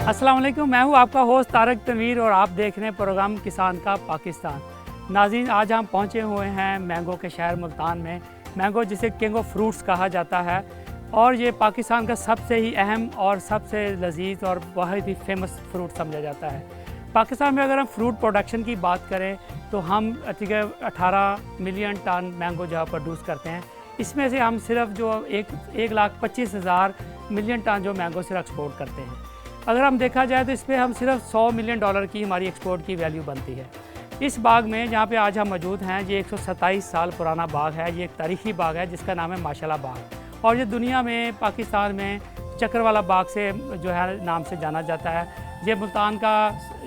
अस्सलाम वालेकुम, मैं हूं आपका होस्ट तारक तनवीर और आप देख रहे हैं प्रोग्राम किसान का पाकिस्तान। नाज़रीन, आज हम पहुंचे हुए हैं मैंगो के शहर मुल्तान में। मैंगो जिसे किंग ऑफ फ्रूट्स कहा जाता है और ये पाकिस्तान का सबसे ही अहम और सबसे लजीज और बहुत ही फेमस फ्रूट समझा जाता है। पाकिस्तान में अगर हम फ्रूट प्रोडक्शन की बात करें तो हम 18 मिलियन टन मैंगो जो प्रोड्यूस करते हैं। इसमें से हम सिर्फ जो 1,25,000 मिलियन टन जो मैंगो सिर्फ एक्सपोर्ट करते हैं। अगर हम देखा जाए तो इसमें हम सिर्फ $100 मिलियन की हमारी एक्सपोर्ट की वैल्यू बनती है। इस बाग में जहाँ पे आज हम मौजूद हैं, ये 127 साल पुराना बाग है। ये एक तारीखी बाग है जिसका नाम है माशाल्लाह बाग और ये दुनिया में पाकिस्तान में चक्करवाला बाग से जो है नाम से जाना जाता है। ये मुल्तान का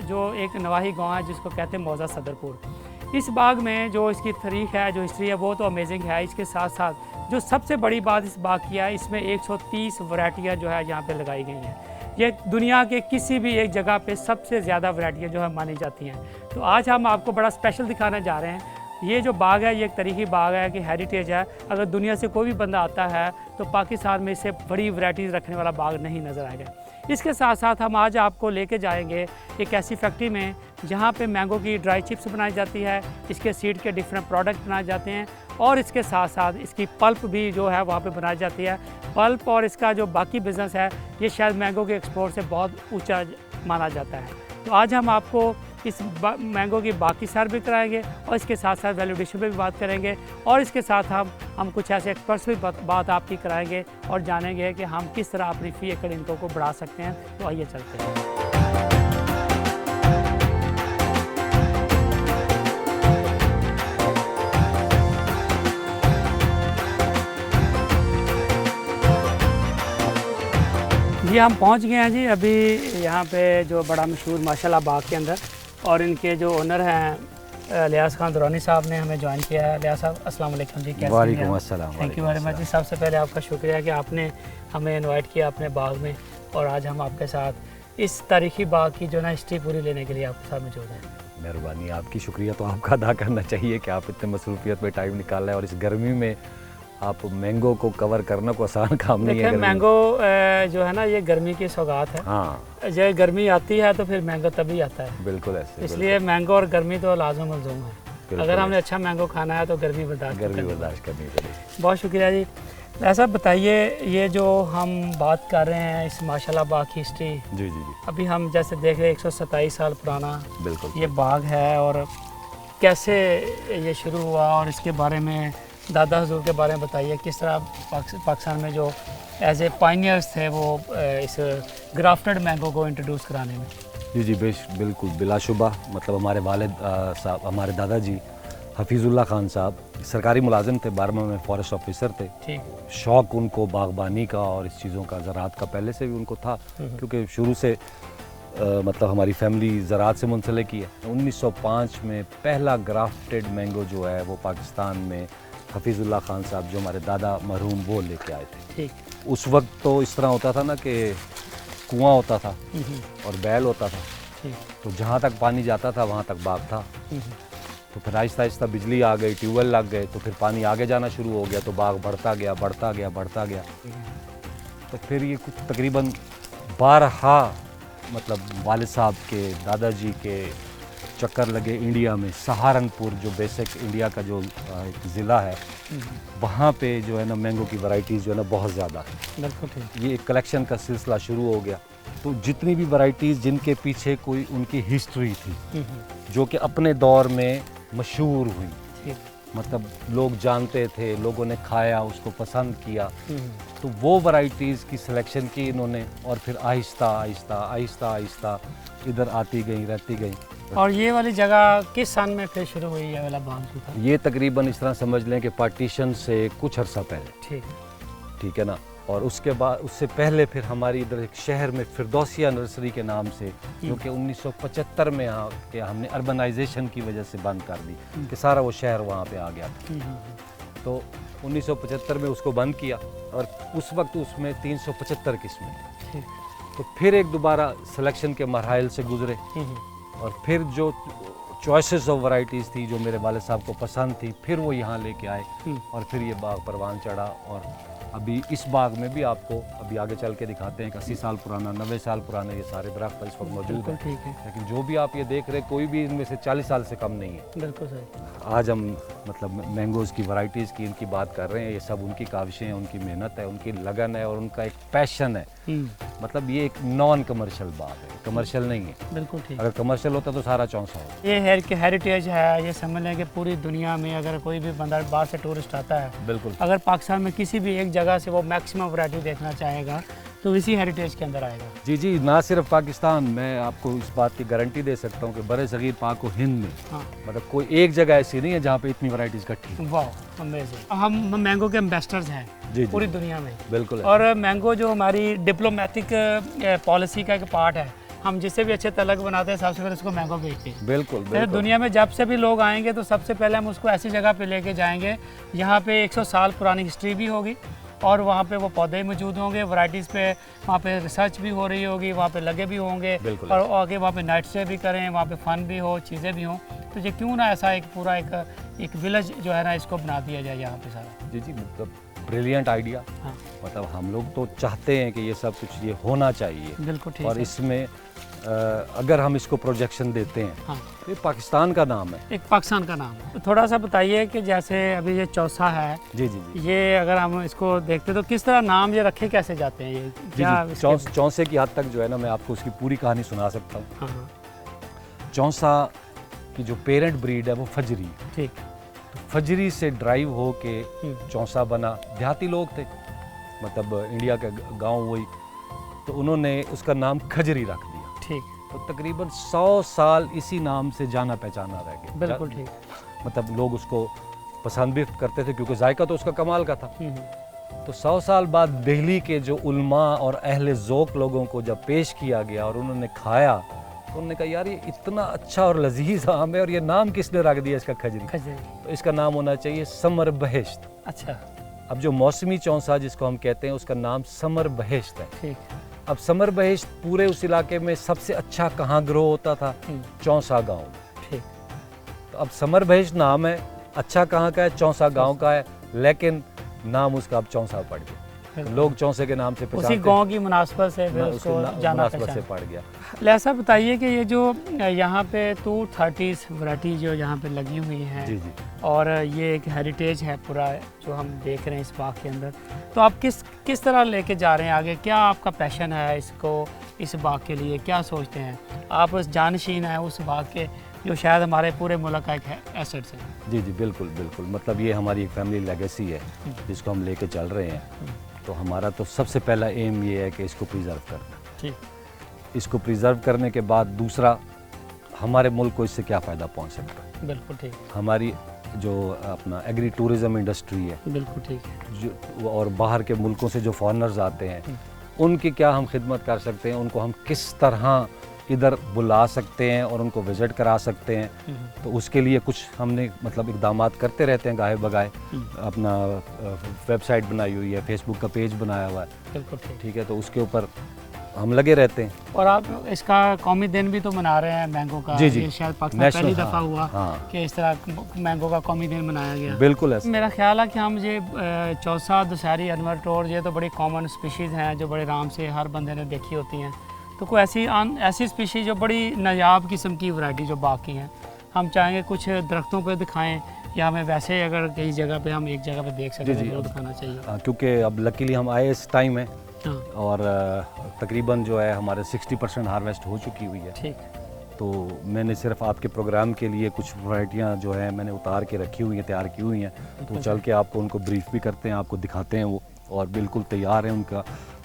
जो एक नवाही गांव है जिसको कहते हैं मौजा सदरपुर। इस बाग में जो इसकी तारीख है, जो हिस्ट्री है, वो तो अमेजिंग है। इसके साथ साथ जो सबसे बड़ी बात इस बाग की है, इसमें 130 वैरायटियाँ जो है यहाँ पे लगाई गई हैं। ये दुनिया के किसी भी एक जगह पे सबसे ज़्यादा वैरायटियाँ जो है मानी जाती हैं। तो आज हम आपको बड़ा स्पेशल दिखाने जा रहे हैं। ये जो बाग है ये एक तारीखी बाग है कि हेरिटेज है। अगर दुनिया से कोई भी बंदा आता है तो पाकिस्तान में इससे बड़ी वैरायटीज़ रखने वाला बाग नहीं नज़र आएगा। इसके साथ साथ हम आज आपको लेके जाएंगे एक ऐसी फैक्ट्री में जहाँ पे मैंगो की ड्राई चिप्स बनाई जाती है, इसके सीड के डिफरेंट प्रोडक्ट बनाए जाते हैं और इसके साथ साथ इसकी पल्प भी जो है वहाँ पे बनाई जाती है। पल्प और इसका जो बाकी बिज़नेस है ये शायद मैंगो के एक्सपोर्ट से बहुत ऊंचा माना जाता है। तो आज हम आपको इस मैंगो की बाकी सैर भी कराएंगे और इसके साथ साथ वैल्यूडेशन पे भी बात करेंगे और इसके साथ हम कुछ ऐसे एक्सपर्ट्स भी बात आपकी कराएंगे और जानेंगे कि हम किस तरह अपनी फी एकड़ इनकम को बढ़ा सकते हैं। तो आइए चलते हैं। जी हम पहुंच गए हैं जी अभी यहाँ पे जो बड़ा मशहूर माशाल्लाह बाग के अंदर, और इनके जो ओनर हैं लियाज खान दुरानी साहब ने हमें ज्वाइन किया है। लियाज साहब अस्सलाम वालेकुम जी, कैसे हैं? वालेकुम अस्सलाम। थैंक यू वेरी मच जी। सबसे पहले आपका शुक्रिया कि आपने हमें इनवाइट किया अपने बाग में और आज हम आपके साथ इस तारीखी बाग की जो ना हिस्ट्री पूरी लेने के लिए आपके साथ मौजूद हैं। मेहरबानी, आपकी शुक्रिया तो आपका अदा करना चाहिए कि आप इतने मसरूफियत में टाइम निकाल रहे हैं और इस गर्मी में आप मैंगो को कवर करना को आसान काम नहीं है। मैंगो जो है ना ये गर्मी की सौगात है। हाँ, जब गर्मी आती है तो फिर मैंगो तभी आता है। बिल्कुल ऐसे, इसलिए मैंगो और गर्मी तो लाज़िम मलज़ूम है। अगर हमने अच्छा मैंगो खाना है तो गर्मी बर्दाश्त करनी पड़ेगी। बहुत शुक्रिया जी। ऐसा बताइए, ये जो हम बात कर रहे हैं इस माशाल्लाह बाग की हिस्ट्री, जी जी जी, अभी हम जैसे देख रहे हैं 127 साल पुराना बिल्कुल ये बाग है और कैसे ये शुरू हुआ और इसके बारे में दादा हुजूर के बारे में बताइए। किस तरह पाकिस्तान में जो एज ए पायनियर्स थे वो इस ग्राफ्टेड मैंगो को इंट्रोड्यूस कराने में। जी जी, बिल्कुल बिलाशुबा। मतलब हमारे वालिद साहब, हमारे दादाजी हफीज़ुल्लाह खान साहब सरकारी मुलाजिम थे, 12वां में फॉरेस्ट ऑफिसर थे। ठीक। शौक़ उनको बागबानी का और इस चीज़ों का, ज़राअत का पहले से भी उनको था, क्योंकि शुरू से मतलब हमारी फैमिली ज़राअत से मुंसलिक ही है। 1905 में पहला ग्राफ्टेड मैंगो जो है वो पाकिस्तान में हफीज़ुल्लाह खान साहब जो हमारे दादा मरहूम वो लेके आए थे। ठीक। उस वक्त तो इस तरह होता था ना कि कुआं होता था और बैल होता था, तो जहाँ तक पानी जाता था वहाँ तक बाग था। तो फिर आहिस्ता आहिस्ता बिजली आ गई, ट्यूबवेल लग गए, तो फिर पानी आगे जाना शुरू हो गया, तो बाग बढ़ता गया बढ़ता गया बढ़ता गया। तो फिर ये कुछ तकरीबन 12 मतलब वालिद साहब के दादाजी के चक्कर लगे इंडिया में। सहारनपुर जो बेसिक इंडिया का जो एक ज़िला है, वहाँ पे जो है ना मैंगो की वैरायटीज़ जो है ना बहुत ज़्यादा है। बिल्कुल ठीक। ये एक कलेक्शन का सिलसिला शुरू हो गया। तो जितनी भी वैरायटीज़ जिनके पीछे कोई उनकी हिस्ट्री थी जो कि अपने दौर में मशहूर हुई, मतलब लोग जानते थे, लोगों ने खाया, उसको पसंद किया, तो वो वैरायटीज़ की सिलेक्शन की इन्होंने और फिर आहिस्ता आहिस्ता आहिस्ता आहिस्ता इधर आती गई, रहती गई। और ये वाली जगह किस सन में फिर शुरू हुई है वाला बाग? ये तकरीबन इस तरह समझ लें कि पार्टीशन से कुछ अर्सा पहले। ठीक है ना। और उसके बाद, उससे पहले फिर हमारी इधर एक शहर में फिरदौसिया नर्सरी के नाम से, जो कि 1975 में यहाँ के हमने अर्बनाइजेशन की वजह से बंद कर दी कि सारा वो शहर वहाँ पे आ गया था। तो 1975 में उसको बंद किया और उस वक्त उसमें 375 किस्में थी। तो फिर एक दोबारा सिलेक्शन के मरहल से गुजरे और फिर जो चॉइसेस ऑफ वैरायटीज़ थी जो मेरे वाले साहब को पसंद थी, फिर वो यहाँ लेके आए और फिर ये बाग परवान चढ़ा और अभी इस बाग में भी आपको अभी आगे चल के दिखाते हैं कि 80 साल पुराना, 90 साल पुराने ये सारे दरख्त इस वक्त मौजूद बिल्कुल हैं। ठीक है, लेकिन जो भी आप ये देख रहे हैं कोई भी इनमें से 40 साल से कम नहीं है। बिल्कुल सही। आज हम मतलब मैंगोज़ की वैरायटीज़ की इनकी बात कर रहे हैं, ये सब उनकी काविशें हैं, उनकी मेहनत है, उनकी लगन है और उनका एक पैशन है। मतलब ये एक नॉन कमर्शियल बाग है, कमर्शियल नहीं है। बिल्कुल ठीक। अगर कमर्शियल होता तो सारा चौंसा होता। ये हेरिटेज है, ये समझ लें कि पूरी दुनिया में अगर कोई भी बंदा बाहर से टूरिस्ट आता है, बिल्कुल अगर पाकिस्तान में किसी भी एक जगह से वो मैक्सिमम वैरायटी देखना चाहेगा तो इसी हेरिटेज के अंदर आएगा। जी जी, ना सिर्फ पाकिस्तान, मैं आपको इस बात की गारंटी दे सकता हूँ कि बड़े सगीर पाक व हिंद में हाँ, मतलब कोई एक जगह ऐसी नहीं है जहाँ पे इतनी वैरायटीज़ इकट्ठी हैं। वाह अमेजिंग। हम मैंगो के एम्बेसडर्स हैं जी पूरी जी दुनिया में, बिल्कुल है। और मैंगो जो हमारी डिप्लोमेटिक पॉलिसी का एक पार्ट है। हम जिससे भी अच्छे तलक बनाते हैं सबसे पहले उसको मैंगो बेचते हैं। बिल्कुल फिर बिल्कुल दुनिया में जब से भी लोग आएंगे तो सबसे पहले हम उसको ऐसी जगह पे लेके जाएंगे जहाँ पे 100 साल पुरानी हिस्ट्री भी होगी और वहाँ पे वो पौधे मौजूद होंगे, वैराइटीज़ पे वहाँ पे रिसर्च भी हो रही होगी, वहाँ पे लगे भी होंगे बिल्कुल। और आगे वहाँ पे नाइट स्टे भी करें, वहाँ पे फन भी हो, चीज़ें भी हों। तो ये क्यों ना ऐसा एक पूरा एक विलेज जो है ना इसको बना दिया जाए यहाँ पे सारा। जी जी, मतलब ब्रिलियंट आइडिया। हाँ मतलब हम लोग तो चाहते हैं कि ये सब कुछ ये होना चाहिए बिल्कुल ठीक और है। इसमें अगर हम इसको प्रोजेक्शन देते हैं हाँ, तो ये पाकिस्तान का नाम है। एक पाकिस्तान का नाम है। तो थोड़ा सा बताइए कि जैसे अभी ये चौसा है, जी जी जी ये अगर हम इसको देखते तो किस तरह नाम ये रखे कैसे जाते हैं, ये जी क्या जी, इसके- चौंसे की हद तक जो है ना मैं आपको उसकी पूरी कहानी सुना सकता हूँ। हाँ हाँ, चौंसा की जो पेरेंट ब्रीड है वो फजरी है। ठीक। तो फजरी से ड्राइव हो के हम्म, चौंसा बना। देहाती लोग थे, मतलब इंडिया के गांव वही, तो उन्होंने उसका नाम खजरी रख दिया। ठीक, तो तकरीबन 100 साल इसी नाम से जाना पहचाना रह गया। बिल्कुल ठीक। मतलब लोग उसको पसंद भी करते थे क्योंकि जायका तो उसका कमाल का था। हम्म, तो 100 साल बाद दिल्ली के जो उल्मा और अहले ज़ौक़ लोगों को जब पेश किया गया और उन्होंने खाया तो उन्होंने कहा यार ये इतना अच्छा और लजीज आम है और ये नाम किसने रख दिया इसका खजरी। खजरी। तो इसका नाम होना चाहिए समर बहिश्त। अच्छा अब जो मौसमी चौंसा जिसको हम कहते हैं उसका नाम समर बहिश्त है। ठीक। अब समर बहिश्त पूरे उस इलाके में सबसे अच्छा कहाँ ग्रो होता था? चौंसा गांव में। ठीक। तो अब समर बहिश्त नाम है, अच्छा कहाँ का है? चौंसा गांव का है, लेकिन नाम उसका अब चौंसा पड़ गया। बिल्कुल। लोग चौंसे के नाम से उसी पहचानते गांव की मुनासबत से फिर हैं, उसको उसको जाना मुनासबत से पहचाना। पड़ गया। ऐसा बताइए कि ये जो यहाँ पे 230 वैरायटी जो यहाँ पे लगी हुई हैं, जी जी और ये एक हेरिटेज है पूरा जो हम देख रहे हैं इस बाग के अंदर, तो आप किस तरह लेके जा रहे हैं आगे? क्या आपका पैशन है इसको, इस बाग के लिए क्या सोचते हैं आप? उस जानशीन हैं उस बाग के जो शायद हमारे पूरे मुल्क का एक एसेट है। जी जी बिल्कुल बिल्कुल, मतलब ये हमारी एक फैमिली लेगेसी है जिसको हम लेके चल रहे हैं। तो हमारा तो सबसे पहला एम ये है कि इसको प्रिजर्व करना। ठीक। इसको प्रिजर्व करने के बाद दूसरा, हमारे मुल्क को इससे क्या फ़ायदा पहुंच सकता है। बिल्कुल ठीक। हमारी जो अपना एग्री टूरिज़म इंडस्ट्री है बिल्कुल ठीक है। जो और बाहर के मुल्कों से जो फॉरेनर्स आते हैं उनकी क्या हम खिदमत कर सकते हैं, उनको हम किस तरह इधर बुला सकते हैं और उनको विज़िट करा सकते हैं। तो उसके लिए कुछ हमने मतलब इक़दामात करते रहते हैं गाहे बगाए। अपना वेबसाइट बनाई हुई है, फेसबुक का पेज बनाया हुआ है। बिल्कुल ठीक। ठीक है, तो उसके ऊपर हम लगे रहते हैं। और आप इसका कौमी दिन भी तो मना रहे हैं मैंगो का। जी, जी। ये शायद पाकिस्तान नेशनल, पहली हाँ, दफ़ा हुआ हाँ। कि इस तरह मैंगो का कौमी दिन मनाया गया। बिल्कुल ऐसा। मेरा ख्याल है कि हम ये चौसा, दशहरी, अनवर टोर, ये तो बड़ी कॉमन स्पीशीज़ हैं जो बड़े आराम से हर बंदे ने देखी होती हैं। तो कोई ऐसी स्पीशीज़ जो बड़ी नायाब किस्म की वैरायटी जो बाकी हैं, हम चाहेंगे कुछ दरख्तों पे दिखाएं या हमें वैसे अगर कई जगह पे हम एक जगह पे देख सकें जी, तो दिखाना चाहिए। क्योंकि अब लकीली हम आए इस टाइम है हाँ और तकरीबन जो है हमारे 60% हार्वेस्ट हो चुकी हुई है। ठीक। तो मैंने सिर्फ आपके प्रोग्राम के लिए कुछ वैरायटियाँ जो है मैंने उतार के रखी हुई हैं, तैयार की हुई हैं। तो चल के आपको उनको ब्रीफ भी करते हैं, आपको दिखाते हैं वो, और बिल्कुल तैयार है उनका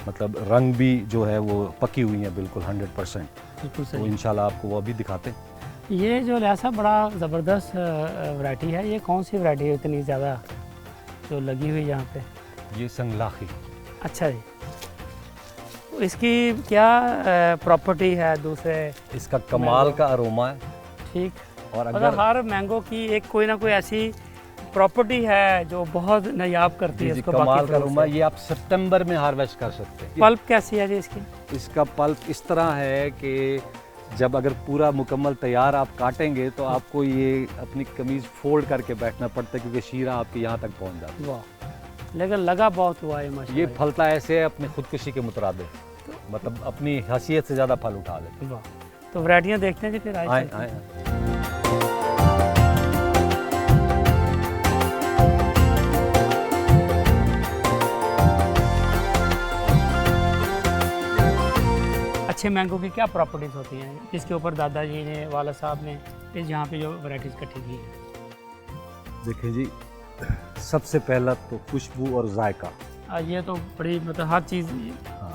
मतलब रंग भी जो है वो पकी हुई है बिल्कुल 100%। बिल्कुल तो सही। इंशाल्लाह आपको वो भी दिखाते हैं। ये जो ऐसा बड़ा ज़बरदस्त वैरायटी है, ये कौन सी वैरायटी है इतनी ज़्यादा जो लगी हुई यहाँ पे? ये संगलाखी। अच्छा जी। तो इसकी क्या प्रॉपर्टी है दूसरे? इसका कमाल का अरोमा है। ठीक। और मतलब अगर हर मैंगो की एक कोई ना कोई ऐसी प्रॉपर्टी है जो बहुत नायाब करती है जी इसको कमाल बाकी का fruit अरोमा, से। ये आप सितंबर में हार्वेस्ट कर सकते हैं। पल्प कैसी है जी इसकी? इसका पल्प इस तरह है कि जब अगर पूरा मुकम्मल तैयार आप काटेंगे तो आपको ये अपनी कमीज़ फोल्ड करके बैठना पड़ता है क्योंकि शीरा आपके यहाँ तक पहुँच जाता है। वाह, लेकिन लगा बहुत हुआ है माशाल्लाह। ये फलता ऐसे है अपनी खुदकुशी के मुताबिक, मतलब अपनी हैसियत से ज़्यादा फल उठा ले। वाह, तो वैरायटियाँ देखते हैं जी फिर आए आए। आए। अच्छे मैंगो की क्या प्रॉपर्टीज़ होती हैं जिसके ऊपर दादाजी ने, वाला साहब ने इस यहाँ पे जो वैरायटीज़ इकट्ठी की है? देखिए जी, सबसे पहला तो खुशबू और जायका। ये तो बड़ी मतलब हर चीज़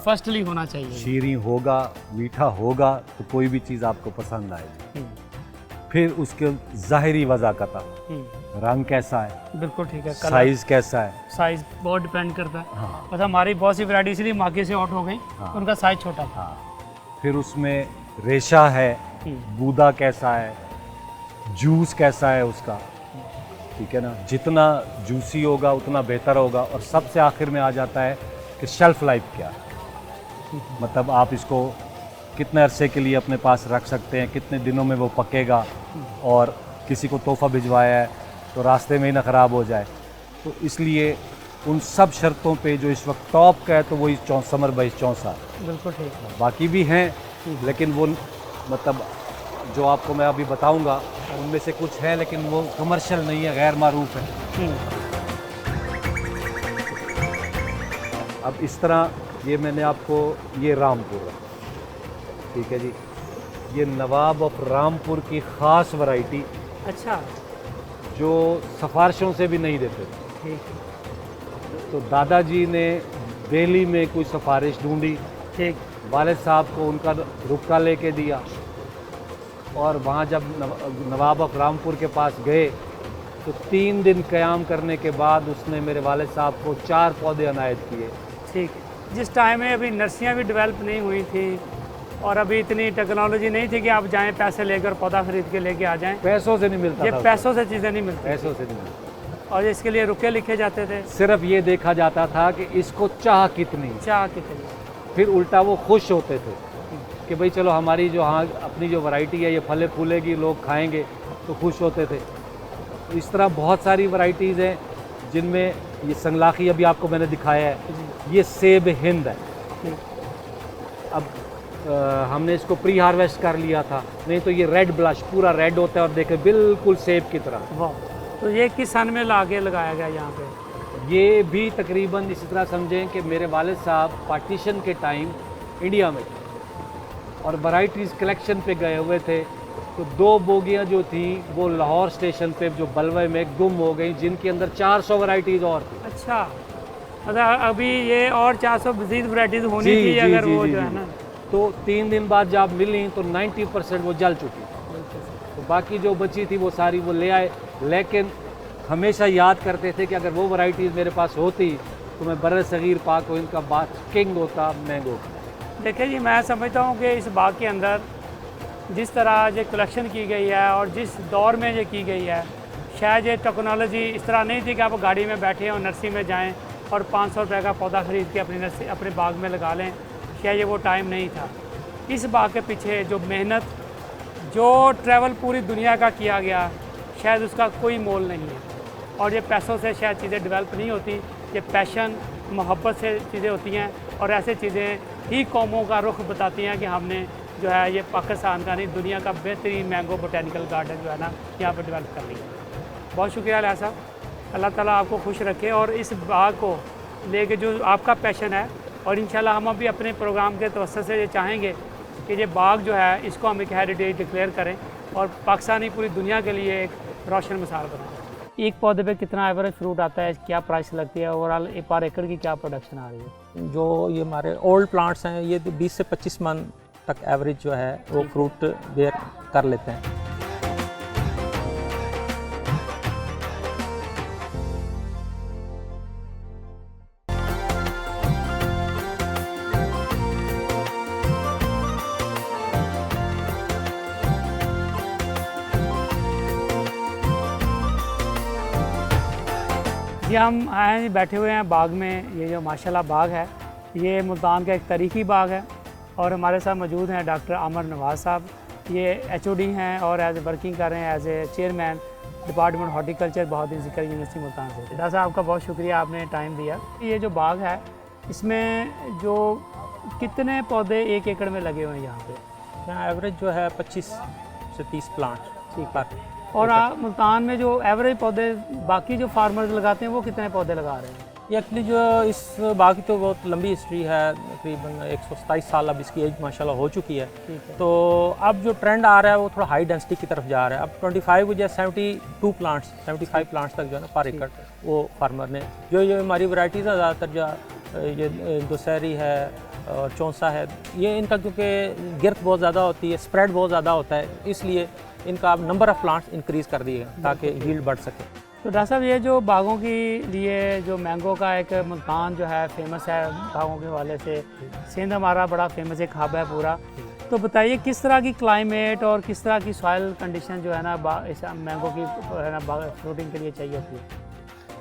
फर्स्टली होना चाहिए। शीरी होगा, मीठा होगा तो कोई भी चीज़ आपको पसंद आएगी। फिर उसके ज़ाहिरी वज़ाकत, रंग कैसा है, बिल्कुल ठीक है, साइज़ कैसा है, साइज़ बहुत डिपेंड करता है। हाँ। बस हमारी बहुत सी वैरायटी इसलिए मार्केट से आउट हो गई, हाँ। उनका साइज़ छोटा था। हाँ। फिर उसमें रेशा है, गूदा कैसा है, जूस कैसा है उसका, ठीक है ना, जितना जूसी होगा उतना बेहतर होगा। और सबसे आखिर में आ जाता है कि शेल्फ लाइफ क्या है, मतलब आप इसको कितने अरसे के लिए अपने पास रख सकते हैं, कितने दिनों में वो पकेगा, और किसी को तोहफ़ा भिजवाया है तो रास्ते में ही ना ख़राब हो जाए। तो इसलिए उन सब शर्तों पे जो इस वक्त टॉप का है तो वही समर बाई 64। बिल्कुल ठीक है। बाकी भी हैं, लेकिन वो मतलब जो आपको मैं अभी बताऊंगा उनमें से कुछ है, लेकिन वो कमर्शियल नहीं है, गैर मारूफ है। अब इस तरह ये मैंने आपको, ये रामपुर है, ठीक है जी, ये नवाब ऑफ रामपुर की ख़ास वैरायटी, अच्छा, जो सिफारिशों से भी नहीं देते। ठीक है। तो दादाजी ने दिल्ली में कोई सिफारिश ढूंढी, ठीक, वालिद साहब को उनका रुक्का लेके दिया, और वहाँ जब नवाब ऑफ रामपुर के पास गए तो 3 दिन क़याम करने के बाद उसने मेरे वालिद साहब को 4 पौधे अनायत किए। ठीक। जिस टाइम में अभी नर्सरियाँ भी डेवलप नहीं हुई थी और अभी इतनी टेक्नोलॉजी नहीं थी कि आप जाएं पैसे लेकर पौधा खरीद के लेके आ जाएं, पैसों से नहीं मिलता ये था, पैसों से चीज़ें नहीं मिलती, पैसों से नहीं मिलता। और इसके लिए रुके लिखे जाते थे, सिर्फ ये देखा जाता था कि इसको चाह कितनी, चाह कितनी। फिर उल्टा वो खुश होते थे कि भाई चलो हमारी जो हाँ अपनी जो वैरायटी है ये फले फूलेगी, लोग खाएंगे, तो खुश होते थे। तो इस तरह बहुत सारी वैरायटीज़ हैं जिनमें ये संगलाखी अभी आपको मैंने दिखाया है, ये सेब हिंद है। अब हमने इसको प्री हार्वेस्ट कर लिया था, नहीं तो ये रेड ब्लश पूरा रेड होता है और देखे बिल्कुल सेब की तरह। वाह, तो ये किस सन में लाके लगाया गया यहाँ पे? ये भी तकरीबन इसी तरह समझें कि मेरे वालिद साहब पार्टीशन के टाइम इंडिया में और वैरायटीज़ कलेक्शन पे गए हुए थे, तो 2 बोगियाँ जो थी वो लाहौर स्टेशन पे जो बलवे में गुम हो गई, जिनके अंदर 400 वैरायटीज़ और थी। अच्छा, मतलब अभी ये और 400 मज़ीद वैरायटीज़ होनी चाहिए अगर वो जो है ना। तो 3 दिन बाद जब मिली तो 90% वो जल चुकी, तो बाकी जो बची थी वो सारी वो ले आए। लेकिन हमेशा याद करते थे कि अगर वो वैरायटीज़ मेरे पास होती तो मैं बर सग़ीर पाक को इनका बात किंग होता मैंगो। देखिए जी, मैं समझता हूँ कि इस बाग के अंदर जिस तरह ये कलेक्शन की गई है और जिस दौर में ये की गई है, शायद ये टेक्नोलॉजी इस तरह नहीं थी कि आप गाड़ी में बैठे और नर्सरी में जाएं और 500 रुपये का पौधा ख़रीद के अपनी नर्सरी अपने बाग में लगा लें, शायद ये वो टाइम नहीं था। इस बाग के पीछे जो मेहनत, जो ट्रैवल पूरी दुनिया का किया गया, शायद उसका कोई मोल नहीं है। और ये पैसों से शायद चीज़ें डेवलप नहीं होती, ये पैशन, मोहब्बत से चीज़ें होती हैं, और ऐसे चीज़ें ही कौमों का रुख बताती हैं कि हमने जो है ये पाकिस्तान का नहीं दुनिया का बेहतरीन मैंगो बोटेनिकल गार्डन जो है ना यहाँ पर डेवलप कर लिया। बहुत शुक्रिया अला साहब, अल्लाह ताला आपको खुश रखे और इस बाग को लेके जो आपका पैशन है, और इंशाल्लाह हम अभी अपने प्रोग्राम के तवज्जुह से ये चाहेंगे कि ये बाग जो है इसको हम एक हेरिटेज डिक्लेयर करें और पाकिस्तानी पूरी दुनिया के लिए एक रोशन मिसाल बनाएं। एक पौधे पे कितना एवरेज फ्रूट आता है, क्या प्राइस लगती है, ओवरऑल पर एकड़ की क्या प्रोडक्शन आ रही है? जो ये हमारे ओल्ड प्लांट्स हैं ये 20 से 25 मन तक एवरेज जो है वो फ्रूट बेयर कर लेते हैं। जी, हम आए हैं, बैठे हुए हैं बाग में। ये जो माशाल्लाह बाग है ये मुल्तान का एक तारीखी बाग है, और हमारे साथ मौजूद हैं डॉक्टर आमर नवाज साहब। ये HOD हैं और एज वर्किंग कर रहे हैं as a chairman department horticulture Bahauddin Zakariya University Multan से। डॉक्टर साहब आपका बहुत शुक्रिया, आपने टाइम दिया। ये जो बाग है इसमें जो कितने पौधे 1 एकड़ में लगे हुए हैं यहाँ पे? यहाँ एवरेज जो है 25 से 30 प्लांट ठीक पर। और मुल्तान में जो एवरेज पौधे बाकी जो फार्मर्स लगाते हैं वो कितने पौधे लगा रहे हैं? ये एक्चुअली जो इस बाग की तो बहुत लंबी हिस्ट्री है, तकरीबन 127 साल अब इसकी एज माशाल्लाह हो चुकी है। तो अब जो ट्रेंड आ रहा है वो थोड़ा हाई डेंसिटी की तरफ जा रहा है। अब 25 वजह 72 प्लांट्स 75 प्लांट्स तक जो है ना पर एकड़ वो फार्मर ने जो हमारी वैराइटीज़ है ज़्यादातर जो ये दुसहरी है और चौंसा है, ये इनका क्योंकि गिरत बहुत ज़्यादा होती है, स्प्रेड बहुत ज़्यादा होता है, इसलिए इनका अब नंबर ऑफ़ प्लांट्स इंक्रीज़ कर दिए ताकि यील्ड बढ़ सके। तो डॉक्टर साहब ये जो बागों के लिए जो मैंगो का एक मुल्तान जो है फेमस है बागों के हवाले से, सिंध हमारा बड़ा फेमस एक हब है पूरा, तो बताइए किस तरह की क्लाइमेट और किस तरह की सॉइल कंडीशन जो है ना इस मैंगो की है ना फ्रूटिंग के लिए चाहिए होती है?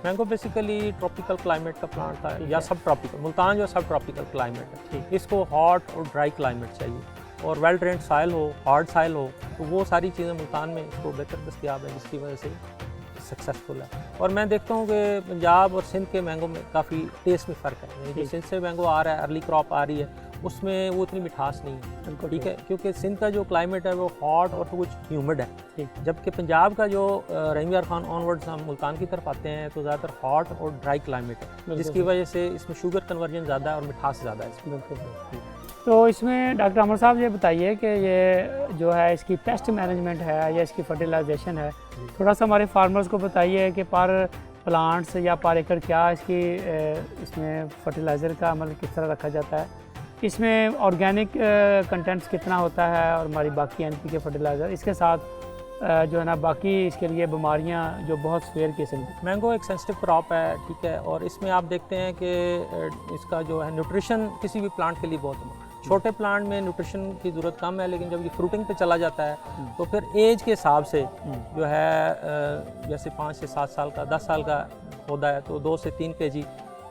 मैंगो बेसिकली ट्रॉपिकल क्लाइमेट का प्लांट था या सब ट्रॉपिकल, मुल्तान जो सब ट्रॉपिकल क्लाइमेट है, इसको हॉट और ड्राई क्लाइमेट चाहिए और वेल ड्रेन्ड सॉइल हो, हार्ड सॉइल हो, तो वो सारी चीज़ें मुल्तान में इसको बेहतर दस्तियाब है, जिसकी वजह से सक्सेसफुल है। और मैं देखता हूँ कि पंजाब और सिंध के मैंगो में काफ़ी टेस्ट में फ़र्क है। जो सिंध से मैंगो आ रहा है, अर्ली क्रॉप आ रही है, उसमें वो इतनी मिठास नहीं है, ठीक है, क्योंकि सिंध का जो क्लाइमेट है वो हॉट और कुछ ह्यूमिड है, जबकि पंजाब का जो रहीम यार खान ऑनवर्ड्स हम मुल्तान की तरफ आते हैं तो ज़्यादातर हॉट और ड्राई क्लाइमेट है, जिसकी वजह से इसमें शुगर कन्वर्जन ज़्यादा है और मिठास ज़्यादा है इसमें। तो इसमें डॉक्टर अमर साहब ये बताइए कि ये जो है इसकी पेस्ट मैनेजमेंट है या इसकी फर्टिलाइजेशन है, थोड़ा सा हमारे फार्मर्स को बताइए कि पर प्लांट्स या पर एकड़ क्या इसकी इसमें फर्टिलाइज़र का अमल किस तरह रखा जाता है, इसमें ऑर्गेनिक कंटेंट्स कितना होता है और हमारी बाकी NPK फर्टिलाइज़र, इसके साथ जो है ना बाकी इसके लिए बीमारियां जो बहुत स्वेयर किस्म की। मैंगो एक सेंसिटिव क्रॉप है, ठीक है, और इसमें आप देखते हैं कि इसका जो है न्यूट्रिशन किसी भी प्लांट के लिए बहुत छोटे प्लांट में न्यूट्रिशन की ज़रूरत कम है, लेकिन जब ये फ्रूटिंग पे चला जाता है तो फिर एज के हिसाब से जो है जैसे 5 से 7 साल का 10 साल का पौधा है तो 2 से 3 kg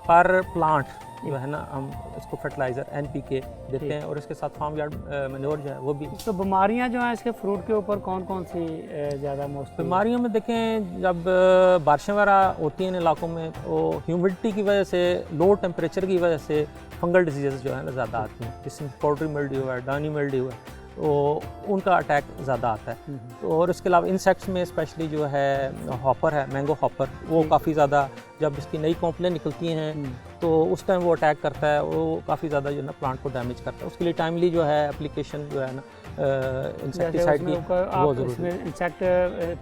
पर प्लांट जो है ना हम इसको फर्टिलाइज़र NPK देते हैं, और इसके साथ फार्म यार्ड मैन्योर जो है वो भी। तो बीमारियां जो हैं इसके फ्रूट के ऊपर कौन कौन सी ज़्यादा मोस्ट? बीमारियों में देखें जब बारिशें वगैरह होती हैं इन इलाकों में तो ह्यूमिडिटी की वजह से, लो टेम्परेचर की वजह से फंगल डिजीज़ जो है ना ज़्यादा आती हैं, जिसमें पोल्ट्री मिल्ड्यू है, डानी मिल्ड्यू है, तो उनका अटैक ज़्यादा आता है। तो और इसके अलावा इंसेक्ट्स में स्पेशली जो है हॉपर है, मैंगो हॉपर, वो काफ़ी ज़्यादा जब इसकी नई कॉम्प्लें निकलती हैं तो उस टाइम वो अटैक करता है, वो काफ़ी ज़्यादा जो है ना प्लांट को डैमेज करता है। उसके लिए टाइमली जो है एप्लीकेशन जो है ना इंसेक्टिसाइड की वो ज़रूरी है। इंसेक्ट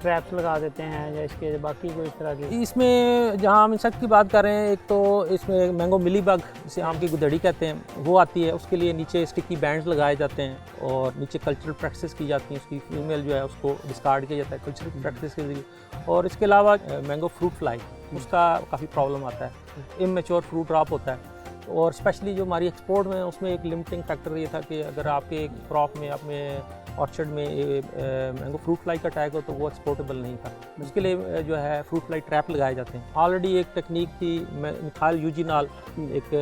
ट्रैप्स लगा देते हैं या इसके बाकी कोई इस तरह की? इसमें जहाँ हम इंसेक्ट की बात कर रहे हैं, एक तो इसमें मैंगो मिली बग, जिसे आम की गुदड़ी कहते हैं, वो आती है, उसके लिए नीचे स्टिकी बैंड्स लगाए जाते हैं और नीचे कल्चरल प्रैक्टिस की जाती है, उसकी फीमेल जो है उसको डिस्कार्ड किया जाता है कल्चरल प्रैक्टिस के जरिए। और इसके अलावा मैंगो फ्रूट फ्लाई, उसका काफ़ी प्रॉब्लम आता है, इमैच्योर फ्रूट ड्रॉप होता है, और स्पेशली जो हमारी एक्सपोर्ट में उसमें एक लिमिटिंग फैक्टर ये था कि अगर आपके क्रॉप में अपने ऑर्चर्ड में मैंगो फ्रूट फ्लाई का अटैक हो तो वो एक्सपोर्टेबल नहीं था। उसके लिए जो है फ्रूट फ्लाई ट्रैप लगाए जाते हैं। ऑलरेडी एक टेक्निक थी, मिथाइल यूजिनॉल एक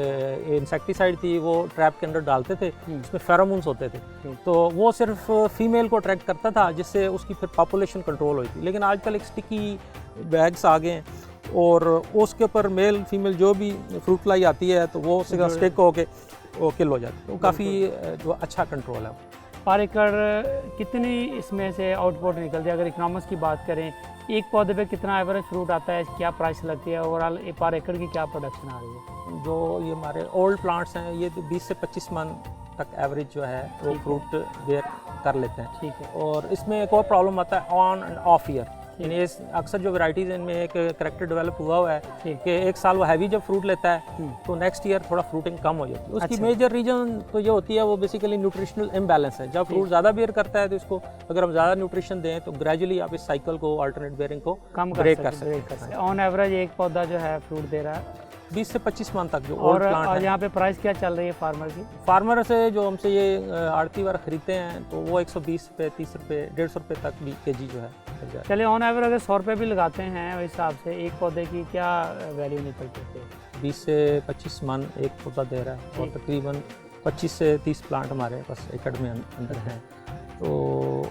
इंसेक्टिसाइड थी, वो ट्रैप के अंदर डालते थे, उसमें फेरोमोन्स होते थे, तो वो सिर्फ फीमेल को अट्रैक्ट करता था, जिससे उसकी फिर पॉपुलेशन कंट्रोल हुई थी। लेकिन आजकल एक स्टिकी बैग्स आ गए हैं और उसके ऊपर मेल फीमेल जो भी फ्रूट फ्लाई आती है तो वो उसका स्टिक होके वो किल हो जाती है, तो काफ़ी जो अच्छा कंट्रोल है। पर एकड़ कितनी इसमें से आउटपुट निकलती है? अगर इकनॉमिक्स की बात करें, एक पौधे पे कितना एवरेज फ्रूट आता है, क्या प्राइस लगती है, ओवरऑल पर एकड़ की क्या प्रोडक्शन आ रही है? जो ये हमारे ओल्ड प्लांट्स हैं ये 20 से 25 मन तक एवरेज जो है वो फ्रूट बेयर कर लेते हैं, ठीक है। और इसमें एक और प्रॉब्लम आता है ऑन एंड ऑफ ईयर, यानी अक्सर जो वैराइटीज़ हैं इनमें एक करेक्टर डेवलप हुआ है कि एक साल वो हैवी जब फ्रूट लेता है तो नेक्स्ट ईयर थोड़ा फ्रूटिंग कम हो जाती है। उसकी मेजर रीजन तो ये होती है वो बेसिकली न्यूट्रिशनल इम्बैलेंस है। जब फ्रूट ज़्यादा बेयर करता है तो इसको अगर हम ज़्यादा न्यूट्रिशन दें तो ग्रेजुअली आप इस साइकिल को, अल्टरनेट बेयरिंग को कम ब्रेक कर सकते हैं। ऑन एवरेज एक पौधा जो है फ्रूट दे रहा है 20 से 25 मन तक जो और ओल्ड प्लांट है। यहाँ पे प्राइस क्या चल रही है फार्मर की? फार्मर से जो हमसे ये आड़ती वाला खरीदते हैं तो वो 120 रुपये, 30 रुपये, 150 रुपये तक भी केजी जो है। चलिए ऑन एवरेज अगर 100 रुपये भी लगाते हैं उस हिसाब से एक पौधे की क्या वैल्यू निकलती है? 20 से 25 मन एक पौधा दे रहा है और तकरीबन 25 से 30 प्लांट हमारे पास एकड़ में अंदर हैं, तो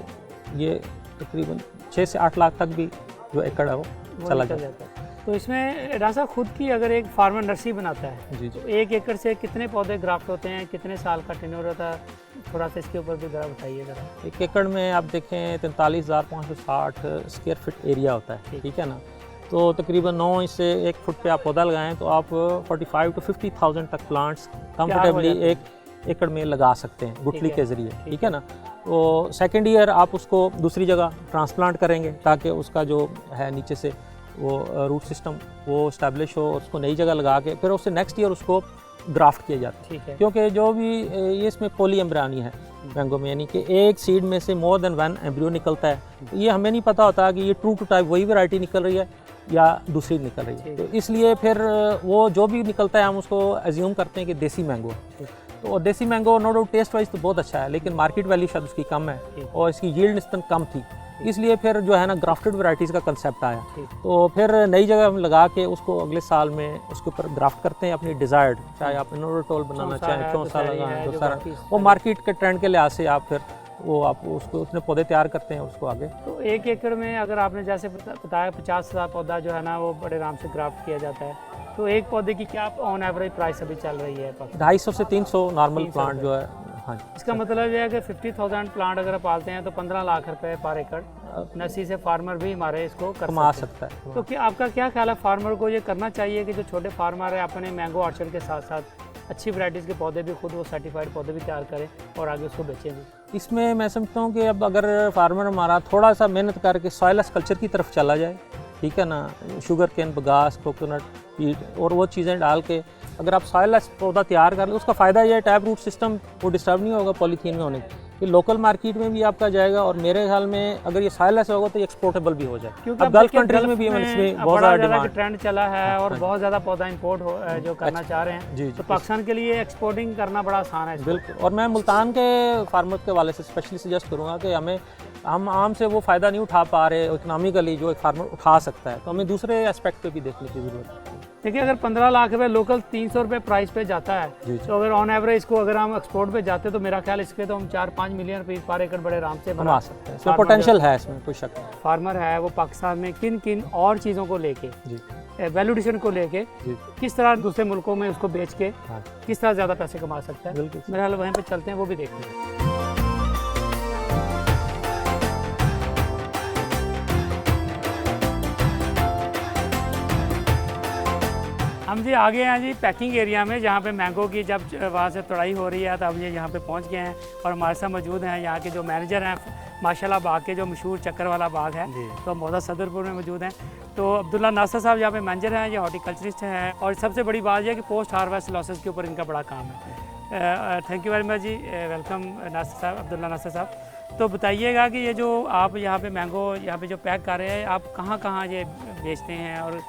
ये तकरीबन 6 से 8 लाख तक भी जो एकड़ है वो चला निकल जाता है। तो इसमें रासा खुद की अगर एक फार्मर नर्सरी बनाता है जी तो जी। 1 एकड़ से कितने पौधे ग्राफ्ट होते हैं, कितने साल का टेन्योर होता है, थोड़ा सा इसके ऊपर भी ज़रा बताइए ज़रा। 1 एकड़ में आप देखें 43,560 स्क्वायर फीट एरिया होता है, ठीक है ना। तो तकरीबन 9 इंच से 1 फुट पे आप पौधा लगाएं तो आप 45 to 50,000 तक प्लांट्स कंफर्टेबली जाते हैं। 1 एकड़ में लगा सकते हैं गुठली है, के ज़रिए, ठीक है ना। तो सेकेंड ईयर आप उसको दूसरी जगह ट्रांसप्लांट करेंगे ताकि उसका जो है नीचे से वो रूट सिस्टम वो इस्टेब्लिश हो, और उसको नई जगह लगा के फिर उससे नेक्स्ट ईयर उसको ग्राफ्ट किया जाता है। ठीक है। क्योंकि जो भी ये इसमें पॉली एम्ब्रियोनी है मैंगो में, यानी कि एक सीड में से मोर देन 1 एम्ब्रियो निकलता है। तो ये हमें नहीं पता होता कि ये ट्रू टू टाइप वही वैरायटी निकल रही है या दूसरी निकल रही है। तो इसलिए फिर वो जो भी निकलता है हम उसको एज्यूम करते हैं कि देसी मैंगो है। तो देसी mango no doubt taste wise तो बहुत अच्छा है, लेकिन मार्केट वैल्यू शायद उसकी कम है और इसकी यील्ड निस्बतन कम थी, इसलिए फिर जो है ना ग्राफ्टेड वैरायटीज़ का कंसेप्ट आया। तो फिर नई जगह हम लगा के उसको अगले साल में उसके ऊपर ग्राफ्ट करते हैं अपनी डिज़ायर्ड, चाहे आप इनोवेटोल बनाना चाहें, चौंसा लगाएं, जो सारा वो मार्केट के ट्रेंड के लिहाज से आप फिर वो आप उसको उतने पौधे तैयार करते हैं उसको आगे। तो 1 एकड़ में अगर आपने जैसे बताया 50,000 पौधा जो है ना वो बड़े आराम से ग्राफ्ट किया जाता है, तो एक पौधे की क्या ऑन एवरेज प्राइस अभी चल रही है? 250 से 300 नॉर्मल प्लांट जो है। हाँ जी। इसका मतलब यह है कि 50,000 प्लांट अगर पालते हैं तो 15 लाख रुपए पर एकड़ नर्सरी से फार्मर भी हमारे इसको कमा सकता है। तो क्या आपका क्या ख्याल है, फार्मर को ये करना चाहिए कि जो छोटे फार्मर है अपने मैंगो ऑर्चर्ड के साथ साथ अच्छी वैरायटीज़ के पौधे भी खुद वो सर्टिफाइड पौधे भी तैयार करें और आगे उसको बेचें भी? इसमें मैं समझता हूँ कि अब अगर फार्मर हमारा थोड़ा सा मेहनत करके सॉइलस कल्चर की तरफ चला जाए, ठीक है ना, शुगर केन, बगास, कोकोनट, पीट और वो चीज़ें डाल के अगर आप सॉइलस पौधा तैयार कर ले, उसका फ़ायदा ये है टैप रूट सिस्टम वो डिस्टर्ब नहीं होगा पॉलीथीन में होने की, ये लोकल मार्केट में भी आपका जाएगा, और मेरे ख्याल में अगर ये सॉइलस होगा तो ये एक्सपोर्टेबल भी हो जाए। क्योंकि अब गल्फ कंट्रीज में भी इसमें बहुत ज़्यादा डिमांड ट्रेंड चला है और बहुत ज़्यादा पौधा इंपोर्ट जो करना चाह रहे हैं, जी, तो पाकिस्तान के लिए एक्सपोर्टिंग करना बड़ा आसान है। बिल्कुल। और मैं मुल्तान के फार्मर्स के वाले से स्पेशली सजेस्ट करूँगा कि हम आम से वो फ़ायदा नहीं उठा पा रहे इकोनॉमिकली जो एक फार्मर उठा सकता है, तो हमें दूसरे एस्पेक्ट पे भी देखने की ज़रूरत है। देखिए अगर 15 लाख रुपए लोकल 300 रुपये प्राइस पे जाता है, तो अगर ऑन एवरेज इसको अगर हम एक्सपोर्ट पे जाते तो मेरा ख्याल इसके तो हम 4-5 मिलियन रुपये पर एकड़ बड़े आराम से बना सकते हैं। इसमें पोटेंशियल है, इसमें कोई शक नहीं। फार्मर है वो पाकिस्तान में किन किन और चीज़ों को लेके, वैल्यू एडिशन को लेके किस तरह दूसरे मुल्कों में उसको बेच के किस तरह ज़्यादा पैसे कमा सकता है, मेरे ख्याल वहीं पर चलते हैं, वो भी देखते हैं। हम जी आ गए हैं जी पैकिंग एरिया में, जहाँ पे मैंगो की जब वहाँ से तोड़ाई हो रही है, तो अब ये यहाँ पे पहुँच गए हैं और हमारे साथ मौजूद हैं यहाँ के जो मैनेजर हैं माशाल्लाह बाग के, जो मशहूर चक्कर वाला बाग है, तो हम मौदा सदरपुर में मौजूद हैं। तो अब्दुल्ला नासर साहब यहाँ पे मैनेजर हैं, ये हॉर्टिकल्चरिस्ट हैं, और सबसे बड़ी बात यह है कि पोस्ट हार्वेस्ट लॉसेस के ऊपर इनका बड़ा काम है। थैंक यू वेरी मच जी, वेलकम नासर साहब, अब्दुल्ला नासर साहब। तो बताइएगा कि ये जो आप यहाँ पे मैंगो यहाँ पे जो पैक कर रहे हैं, आप कहाँ ये बेचते हैं और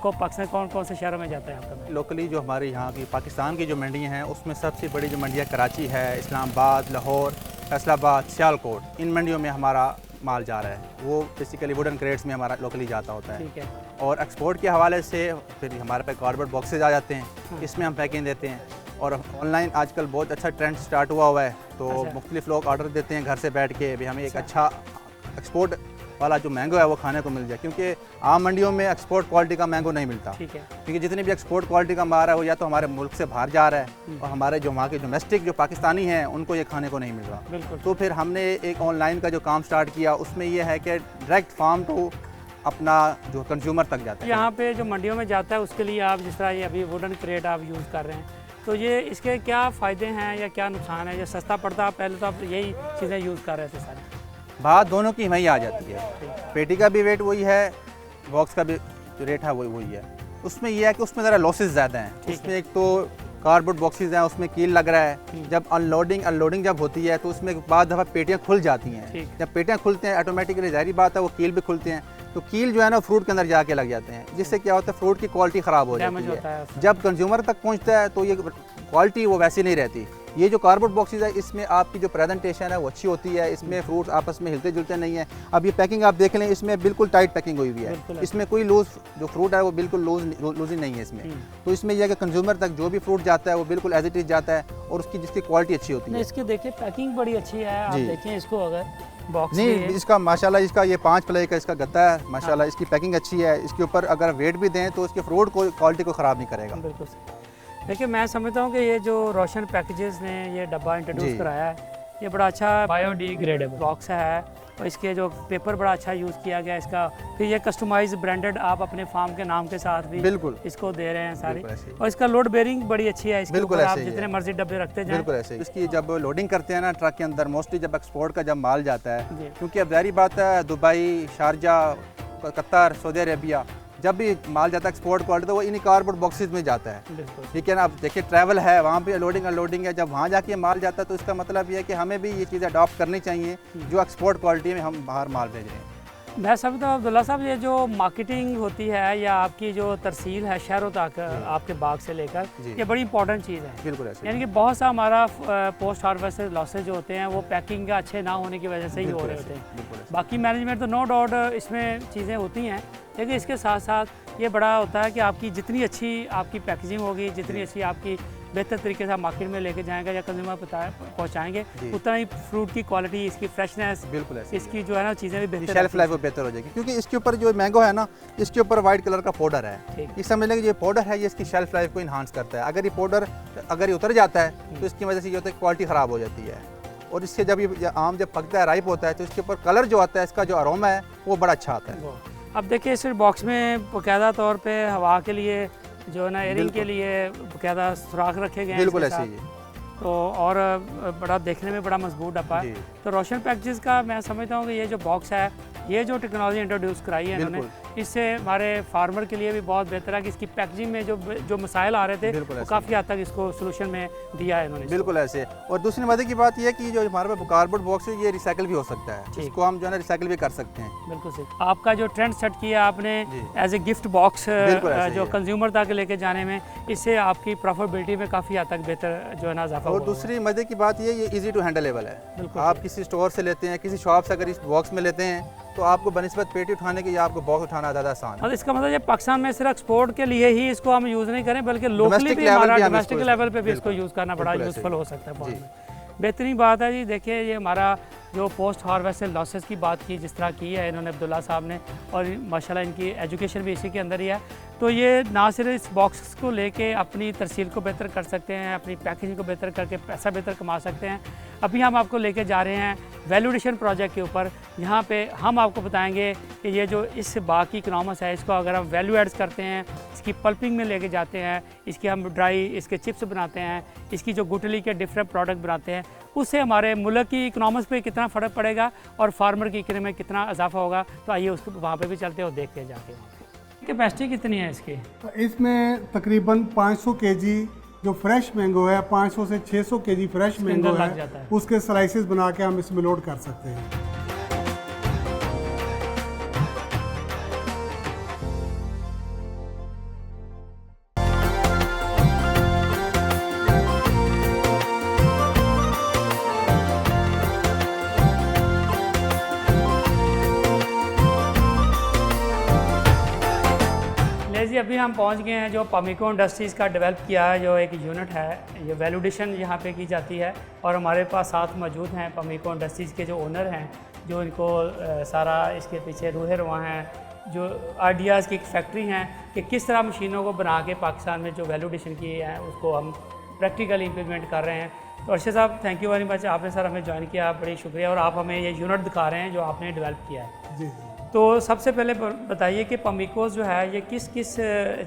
को पाकिस्तान कौन कौन से शहरों में जाता है आपका? लोकली जो हमारे यहाँ की पाकिस्तान की जो मंडियाँ हैं उसमें सबसे बड़ी जो मंडियाँ कराची है, इस्लामाबाद, लाहौर, फैसलाबाद, सियालकोट, इन मंडियों में हमारा माल जा रहा है। वो बेसिकली वुडन क्रेट्स में हमारा लोकली जाता होता है। ठीक है। और एक्सपोर्ट के हवाले से फिर हमारे पास कार्डबोर्ड बॉक्सेज आ जाते हैं, इसमें हम पैकिंग देते हैं। और ऑनलाइन आजकल बहुत अच्छा ट्रेंड स्टार्ट हुआ है, तो मुख्तलिफ लोग ऑर्डर देते हैं घर से बैठ के भी हमें एक अच्छा एक्सपोर्ट वाला जो मैंगो है वो खाने को मिल जाए, क्योंकि आम मंडियों में एक्सपोर्ट क्वालिटी का मैंगो नहीं मिलता। ठीक है। क्योंकि जितनी भी एक्सपोर्ट क्वालिटी का माल है वो या तो हमारे मुल्क से बाहर जा रहा है और हमारे जो वहाँ के डोमेस्टिक जो पाकिस्तानी हैं उनको ये खाने को नहीं मिल रहा। बिल्कुल। तो फिर हमने एक ऑनलाइन का जो काम स्टार्ट किया, उसमें ये है कि डायरेक्ट फार्म टू अपना जो कंज्यूमर तक जाता है। यहाँ पे जो मंडियों में जाता है उसके लिए आप जिस तरह ये अभी वुडन क्रेट आप यूज़ कर रहे हैं, तो ये इसके क्या फ़ायदे हैं या क्या नुकसान है? ये सस्ता पड़ता है, पहले तो आप यही चीज़ें यूज़ कर रहे थे सारे। बात दोनों की वहीं आ जाती है, पेटी का भी वेट वही है, बॉक्स का भी जो रेट है वही है। उसमें यह है कि उसमें ज़रा लॉसेस ज़्यादा हैं। उसमें एक तो कार्डबोर्ड बॉक्सेस हैं, उसमें कील लग रहा है, जब अनलोडिंग जब होती है तो उसमें बाद दफ़ा पेटियाँ खुल जाती हैं। जब पेटियाँ खुलते हैं ऑटोमेटिकली जाहिर बात है वो कील भी खुलते हैं, तो कील जो है ना फ्रूट के अंदर जाके लग जाते हैं, जिससे क्या होता है फ्रूट की क्वालिटी ख़राब हो जाती है। जब कंज्यूमर तक पहुँचता है तो ये क्वालिटी वो वैसी नहीं रहती, ये जो कार्डबोर्ड बॉक्सेस है इसमें आपकी जो प्रेजेंटेशन है वो अच्छी होती है, इसमें फ्रूट्स आपस में हिलते जुलते नहीं है। अब ये पैकिंग आप देख लें, इसमें बिल्कुल टाइट पैकिंग हुई हुई है, इसमें कोई लूज जो फ्रूट है वो बिल्कुल लूजिंग नहीं है इसमें। तो इसमें यह है कि कंज्यूमर तक जो भी फ्रूट जाता है वो बिल्कुल एज इट इज जाता है और उसकी जिसकी क्वालिटी अच्छी होती है। इसकी देखिए पैकिंग बड़ी अच्छी है, आप देखें इसको अगर बॉक्स नहीं इसका माशाल्लाह इसका ये 5 प्लाई का इसका गद्दा है माशाल्लाह, इसकी पैकिंग अच्छी है, इसके ऊपर अगर वेट भी दें तो इसके फ्रूट को क्वालिटी को ख़राब नहीं करेगा। बिल्कुल। देखिए मैं समझता हूँ कि ये जो रोशन पैकेजेस ने ये डब्बा इंट्रोड्यूस कराया है, ये बड़ा अच्छा बायोडिग्रेडेबल बॉक्स है और इसके जो पेपर बड़ा अच्छा यूज़ किया गया इसका। फिर ये कस्टमाइज ब्रांडेड आप अपने फार्म के नाम के साथ भी बिल्कुल इसको दे रहे हैं सारी, और इसका लोड बेयरिंग बड़ी अच्छी है, इसके ऊपर आप जितने मर्जी डब्बे रखते जाएं। बिल्कुल ऐसे इसकी जब लोडिंग करते हैं ना ट्रक के अंदर, मोस्टली जब एक्सपोर्ट का जब माल जाता है, क्योंकि अब जारी बात है Dubai, Sharjah, Qatar, Saudi Arabia जब भी माल जाता है एक्सपोर्ट क्वालिटी तो वो इन्हीं कार्डबोर्ड बॉक्सेस में जाता है। ठीक है ना, अब देखिए ट्रैवल है, वहाँ पे लोडिंग अनलोडिंग है, जब वहाँ जाके माल जाता है तो इसका मतलब ये है कि हमें भी ये चीज़ें अडॉप्ट करनी चाहिए जो एक्सपोर्ट क्वालिटी में हम बाहर माल भेज रहे हैं। मैं समझता हूँ अब्दुल्ला साहब ये जो मार्केटिंग होती है या आपकी जो तरसील है शहरों तक आपके बाग से लेकर, ये बड़ी इंपॉर्टेंट चीज़ है। बिल्कुल ऐसे, यानी कि बहुत सा हमारा पोस्ट हार्वेस्ट लॉसेज जो होते हैं वो पैकिंग का अच्छे ना होने की वजह से ही हो रहे होते हैं। बाकी मैनेजमेंट तो नो डाउट इसमें चीज़ें होती हैं, लेकिन इसके साथ साथ ये बड़ा होता है कि आपकी जितनी अच्छी आपकी पैकेजिंग होगी, जितनी अच्छी आपकी बेहतर तरीके से आप मार्केट में लेके जाएंगे या कंज्यूमर पहुंचाएंगे, उतना ही फ्रूट की क्वालिटी, इसकी फ्रेशनेस, बिल्कुल इसकी जो है ना चीज़ें भी बेहतर, शेल्फ लाइफ बेहतर हो जाएगी। क्योंकि इसके ऊपर जो मैंगो है ना, इसके ऊपर वाइट कलर का पाउडर है, ये समझ लें कि ये पाउडर है ये इसकी शेल्फ लाइफ को इन्हांस करता है। अगर ये पाउडर अगर ये उतर जाता है तो इसकी वजह से ये होता है क्वालिटी ख़राब हो जाती है, और इससे जब ये आम जब पकता है, राइप होता है, तो इसके ऊपर कलर जो आता है, इसका जो अरोमा है वो बड़ा अच्छा आता है। अब देखिए इस बॉक्स में बाकायदा तौर पे हवा के लिए जो है ना एयरिंग के लिए बाकायदा सुराख रखे गए हैं, बिल्कुल ऐसे ही तो और बड़ा देखने में बड़ा मजबूत डब्बा है। तो रोशन पैकेजेस का मैं समझता हूँ कि ये जो बॉक्स है, ये जो टेक्नोलॉजी इंट्रोड्यूस कराई है इन्होंने, इससे हमारे फार्मर के लिए भी बहुत बेहतर है कि इसकी पैकेजिंग में जो मसाइल आ रहे थे वो काफ़ी हद तक इसको सोल्यूशन में दिया है इन्होंने। बिल्कुल ऐसे। और दूसरी मजे की बात यह है कि जो हमारे पास कार्डबोर्ड बॉक्स है ये रिसाइकिल भी हो सकता है, इसको हम जो है ना रिसाइकिल भी कर सकते हैं। बिल्कुल सही। आपका जो ट्रेंड सेट किया आपने एज ए गिफ्ट बॉक्स जो कंज्यूमर तक लेके जाने में, इससे आपकी प्रॉफिटेबिलिटी में काफ़ी हद तक बेहतर जो है ना इजाफा। और दूसरी मजे की बात ये इजी टू हैंडलेबल है। आप किसी स्टोर से लेते हैं, किसी शॉप से अगर इस बॉक्स में लेते हैं तो आपको बनिस्बत पेटी उठाने की या आपको बॉक्स उठाना ज़्यादा आसान है। और इसका मतलब ये पाकिस्तान में सिर्फ एक्सपोर्ट के लिए ही इसको हम यूज़ नहीं करें, बल्कि लोकली भी हमारा डोमेस्टिक लेवल पे भी इसको यूज़ करना बड़ा यूज़फुल हो सकता है। बेहतरीन बात है जी। देखिए ये हमारा जो पोस्ट हार्वेस्ट लॉसेस की बात की जिस तरह की है इन्होंने अब्दुल्ला साहब ने, और माशाल्लाह इनकी एजुकेशन भी इसी के अंदर ही है, तो ये ना सिर्फ इस बॉक्स को लेके अपनी तरसील को बेहतर कर सकते हैं, अपनी पैकेजिंग को बेहतर करके पैसा बेहतर कमा सकते हैं। अभी हम आपको लेके जा रहे हैं वैल्यू एडिशन प्रोजेक्ट के ऊपर, यहाँ पे हम आपको बताएंगे कि ये जो इस बाग की इकनॉमिक्स है, इसको अगर हम वैल्यू एड्स करते हैं, इसकी पल्पिंग में लेके जाते हैं, इसकी हम ड्राई इसके चिप्स बनाते हैं, इसकी जो गुठली के डिफरेंट प्रोडक्ट बनाते हैं, उससे हमारे मुल्क की इकनॉमिक्स पे कितना फ़र्क पड़ेगा और फार्मर की इकनॉमी में कितना इजाफा होगा। तो आइए उसको वहाँ पे भी चलते हैं और देखते हैं जाके। कैपेसिटी कितनी है इसकी? इसमें तकरीबन 500 केजी जो फ्रेश मैंगो है, 500 से 600 केजी फ्रेश मैंगो है, उसके स्लाइसेस बना के हम इसमें लोड कर सकते हैं। जी अभी हम पहुंच गए हैं जो पमिको इंडस्ट्रीज़ का डेवलप किया है जो एक यूनिट है, ये वैल्यू एडिशन यहाँ पे की जाती है। और हमारे पास साथ मौजूद हैं पमिको इंडस्ट्रीज़ के जो ओनर हैं, जो इनको सारा इसके पीछे रूहे रवा हैं, जो आइडियाज़ की एक फैक्ट्री हैं कि किस तरह मशीनों को बना के पाकिस्तान में जो वैल्यू एडिशन किए हैं उसको हम प्रैक्टिकली इम्प्लीमेंट कर रहे हैं। तो अर्शद साहब थैंक यू वेरी मच, आपने सर हमें ज्वाइन किया, बड़ी शुक्रिया। और आप हमें ये यूनिट दिखा रहे हैं जो आपने डेवलप किया है। जी। तो सबसे पहले बताइए कि पमिकोस जो है ये किस किस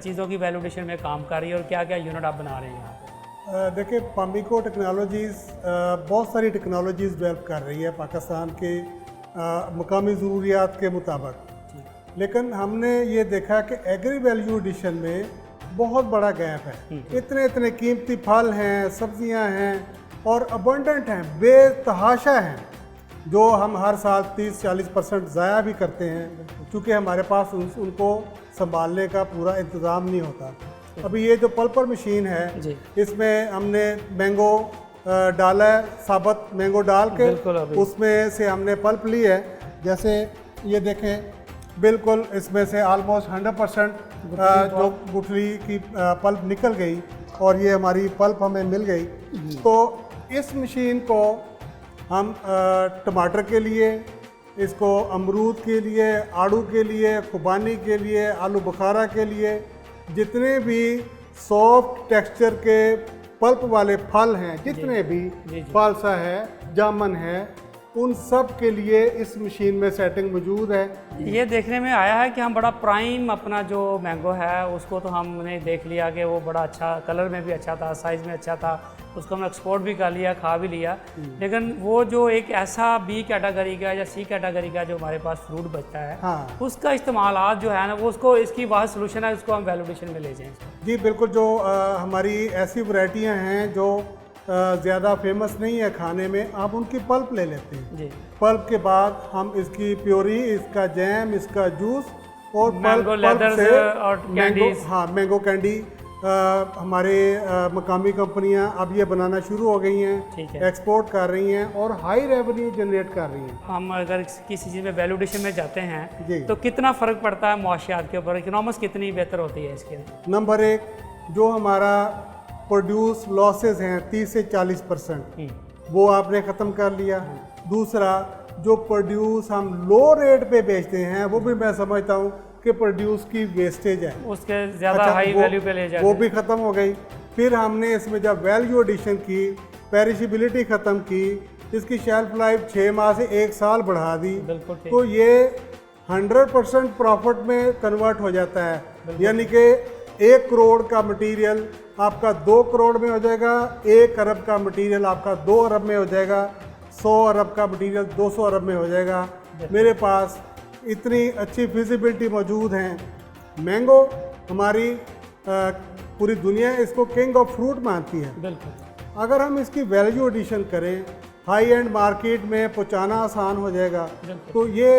चीज़ों की वैल्यू एडिशन में काम कर रही है और क्या क्या यूनिट आप बना रहे हैं यहाँ पे? देखिए पमिको टेक्नोलॉजीज़ बहुत सारी टेक्नोलॉजीज़ डेवलप कर रही है पाकिस्तान के मकामी ज़रूरियात के मुताबिक, लेकिन हमने ये देखा कि एग्री वैल्यू एडिशन में बहुत बड़ा गैप है। इतने इतने कीमती फल हैं, सब्जियां हैं और अबंडेंट हैं, बेतहाशा हैं, जो हम हर साल 30-40% ज़ाया भी करते हैं क्योंकि हमारे पास उनको संभालने का पूरा इंतज़ाम नहीं होता। अभी ये जो पल्पर मशीन है, इसमें हमने मैंगो डाला है साबुत मैंगो डाल के, बिल्कुल अभी। उसमें से हमने पल्प ली है। जैसे ये देखें, बिल्कुल इसमें से ऑलमोस्ट 100% जो गुठली की पल्प निकल गई और ये हमारी पल्प हमें मिल गई। तो इस मशीन को हम टमाटर के लिए, इसको अमरूद के लिए, आड़ू के लिए, खुबानी के लिए, आलू बुखारा के लिए, जितने भी सॉफ्ट टेक्सचर के पल्प वाले फल हैं, जितने भी फालसा है, जामुन है, उन सब के लिए इस मशीन में सेटिंग मौजूद है। ये देखने में आया है कि हम बड़ा प्राइम अपना जो मैंगो है उसको तो हमने देख लिया कि वो बड़ा अच्छा, कलर में भी अच्छा था, साइज़ में अच्छा था, उसको हमने एक्सपोर्ट भी कर लिया, खा भी लिया। लेकिन वो जो एक ऐसा बी कैटेगरी का या सी कैटेगरी का जो हमारे पास फ्रूट बचता है, हाँ। उसका इस्तेमाल आज जो है ना, वो उसको इसकी वाह सोल्यूशन है, उसको हम वैल्यूडेशन में ले जाएँ। जी बिल्कुल, जो हमारी ऐसी वैरायटियां हैं जो ज़्यादा फेमस नहीं है खाने में, आप उनकी पल्प ले लेते हैं। जी, पल्प के बाद हम इसकी प्योरी, इसका जैम, इसका जूस और मैंगो लेदर्स और कैंडीज। हाँ, मैंगो कैंडी हमारे मकामी कंपनियां अब ये बनाना शुरू हो गई ठीक हैं, है। एक्सपोर्ट कर रही हैं और हाई रेवेन्यू जनरेट कर रही हैं। हम अगर किसी चीज़ में वैल्यूडेशन में जाते जी। हैं तो कितना फ़र्क पड़ता है मुआशियात के ऊपर, इकोनॉमिक्स कितनी बेहतर होती है इसके? नंबर एक, जो हमारा प्रोड्यूस लॉसेस हैं 30 से 40%, वो आपने ख़त्म कर लिया। दूसरा, जो प्रोड्यूस हम लो रेट पे बेचते हैं, वो भी मैं समझता हूँ कि प्रोड्यूस की वेस्टेज है, उसके ज़्यादा अच्छा, हाई वैल्यू पे ले जाते वो भी ख़त्म हो गई। फिर हमने इसमें जब वैल्यू एडिशन की, पेरिशेबिलिटी ख़त्म की, इसकी शेल्फ लाइफ 6 माह से 1 साल बढ़ा दी, बिल्कुल ठीक। तो ये 100% प्रॉफिट में कन्वर्ट हो जाता है। यानी कि 1 करोड़ का मटेरियल आपका 2 करोड़ में हो जाएगा, 1 अरब का मटेरियल आपका 2 अरब में हो जाएगा, 100 अरब का मटेरियल 200 अरब में हो जाएगा। मेरे पास इतनी अच्छी फिजिबिलिटी मौजूद है। मैंगो हमारी पूरी दुनिया इसको किंग ऑफ फ्रूट मानती है। बिल्कुल। अगर हम इसकी वैल्यू एडिशन करें, हाई एंड मार्केट में पहुंचाना आसान हो जाएगा। तो ये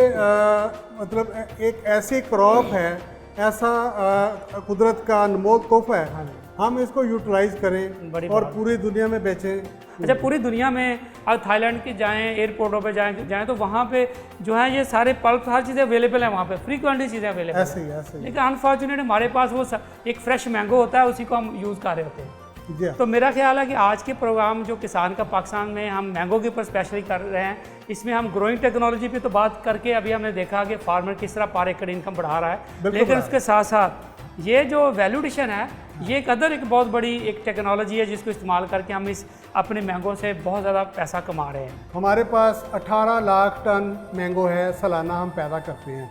मतलब एक ऐसी क्रॉप है, ऐसा कुदरत का अनमोल तोहफा है, हम इसको यूटिलाइज करें और पूरी दुनिया में बेचें। अच्छा, पूरी दुनिया में अब थाईलैंड के जाएं, एयरपोर्टों पे जाएं तो वहाँ पे जो है ये सारे पल्प, हर चीज़ें अवेलेबल है वहाँ पे, फ्रीक्वेंटली चीज़ें अवेलेबल ऐसे ही लेकिन अनफॉर्चुनेट हमारे पास वो एक फ्रेश मैंगो होता है, उसी को हम यूज़ कर रहे होते हैं। जी। तो मेरा ख्याल है कि आज के प्रोग्राम जो किसान का पाकिस्तान में हम मैंगो के ऊपर स्पेशली कर रहे हैं, इसमें हम ग्रोइंग टेक्नोलॉजी पे तो बात करके अभी हमने देखा कि फार्मर किस तरह पर एकड़ इनकम बढ़ा रहा है, लेकिन उसके साथ साथ ये जो वैल्यूडेशन है, ये एक अदर एक बहुत बड़ी एक टेक्नोलॉजी है जिसको इस्तेमाल करके हम इस अपने मैंगो से बहुत ज़्यादा पैसा कमा रहे हैं। हमारे पास 18 लाख टन मैंगो है, सालाना हम पैदा करते हैं।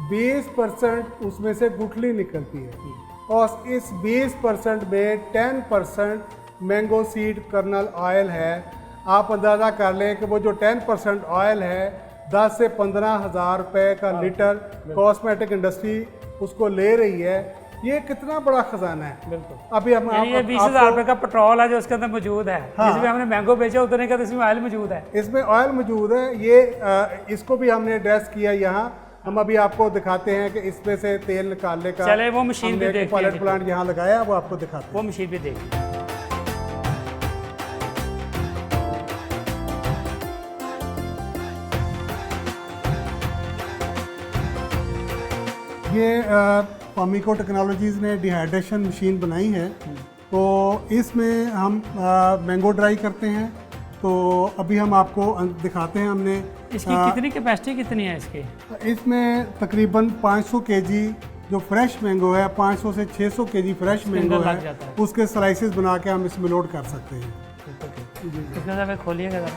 20% उसमें से गुठली निकलती है और इस 20% में 10% मैंगो सीड कर्नल ऑयल है। आप अंदाज़ा कर लें कि वो जो 10% ऑयल है 10 से 15 हज़ार रुपये का लीटर कॉस्मेटिक इंडस्ट्री उसको ले रही है। ये कितना बड़ा खजाना है। बिल्कुल। अभी हम ये 20,000 रुपये का पेट्रोल है जो उसके अंदर मौजूद है, हाँ। जिसमें हमने मैंगो बेचा उतने का, तो इसमें ऑयल मौजूद है। इसमें ऑयल मौजूद है। ये इसको भी हमने एड्रेस किया यहाँ। हम अभी आपको दिखाते हैं कि इसमें से तेल निकालने का, चले वो मशीन भी देखते हैं, पायलट प्लांट यहाँ लगाया, वो आपको दिखाते हैं। वो मशीन भी देखिए। ये पामिको टेक्नोलॉजीज़ ने डिहाइड्रेशन मशीन बनाई है। तो इसमें हम मैंगो ड्राई करते हैं। तो अभी हम आपको दिखाते हैं। हमने इसकी कितनी कैपेसिटी कितनी है इसकी? इसमें तकरीबन 500 केजी जो फ्रेश मैंगो है, 500 से 600 केजी फ्रेश मैंगो लग है, जाता है। उसके स्लाइसेस बना के हम इसमें लोड कर सकते हैं। इसका जरा खोलिएगा ज़रा।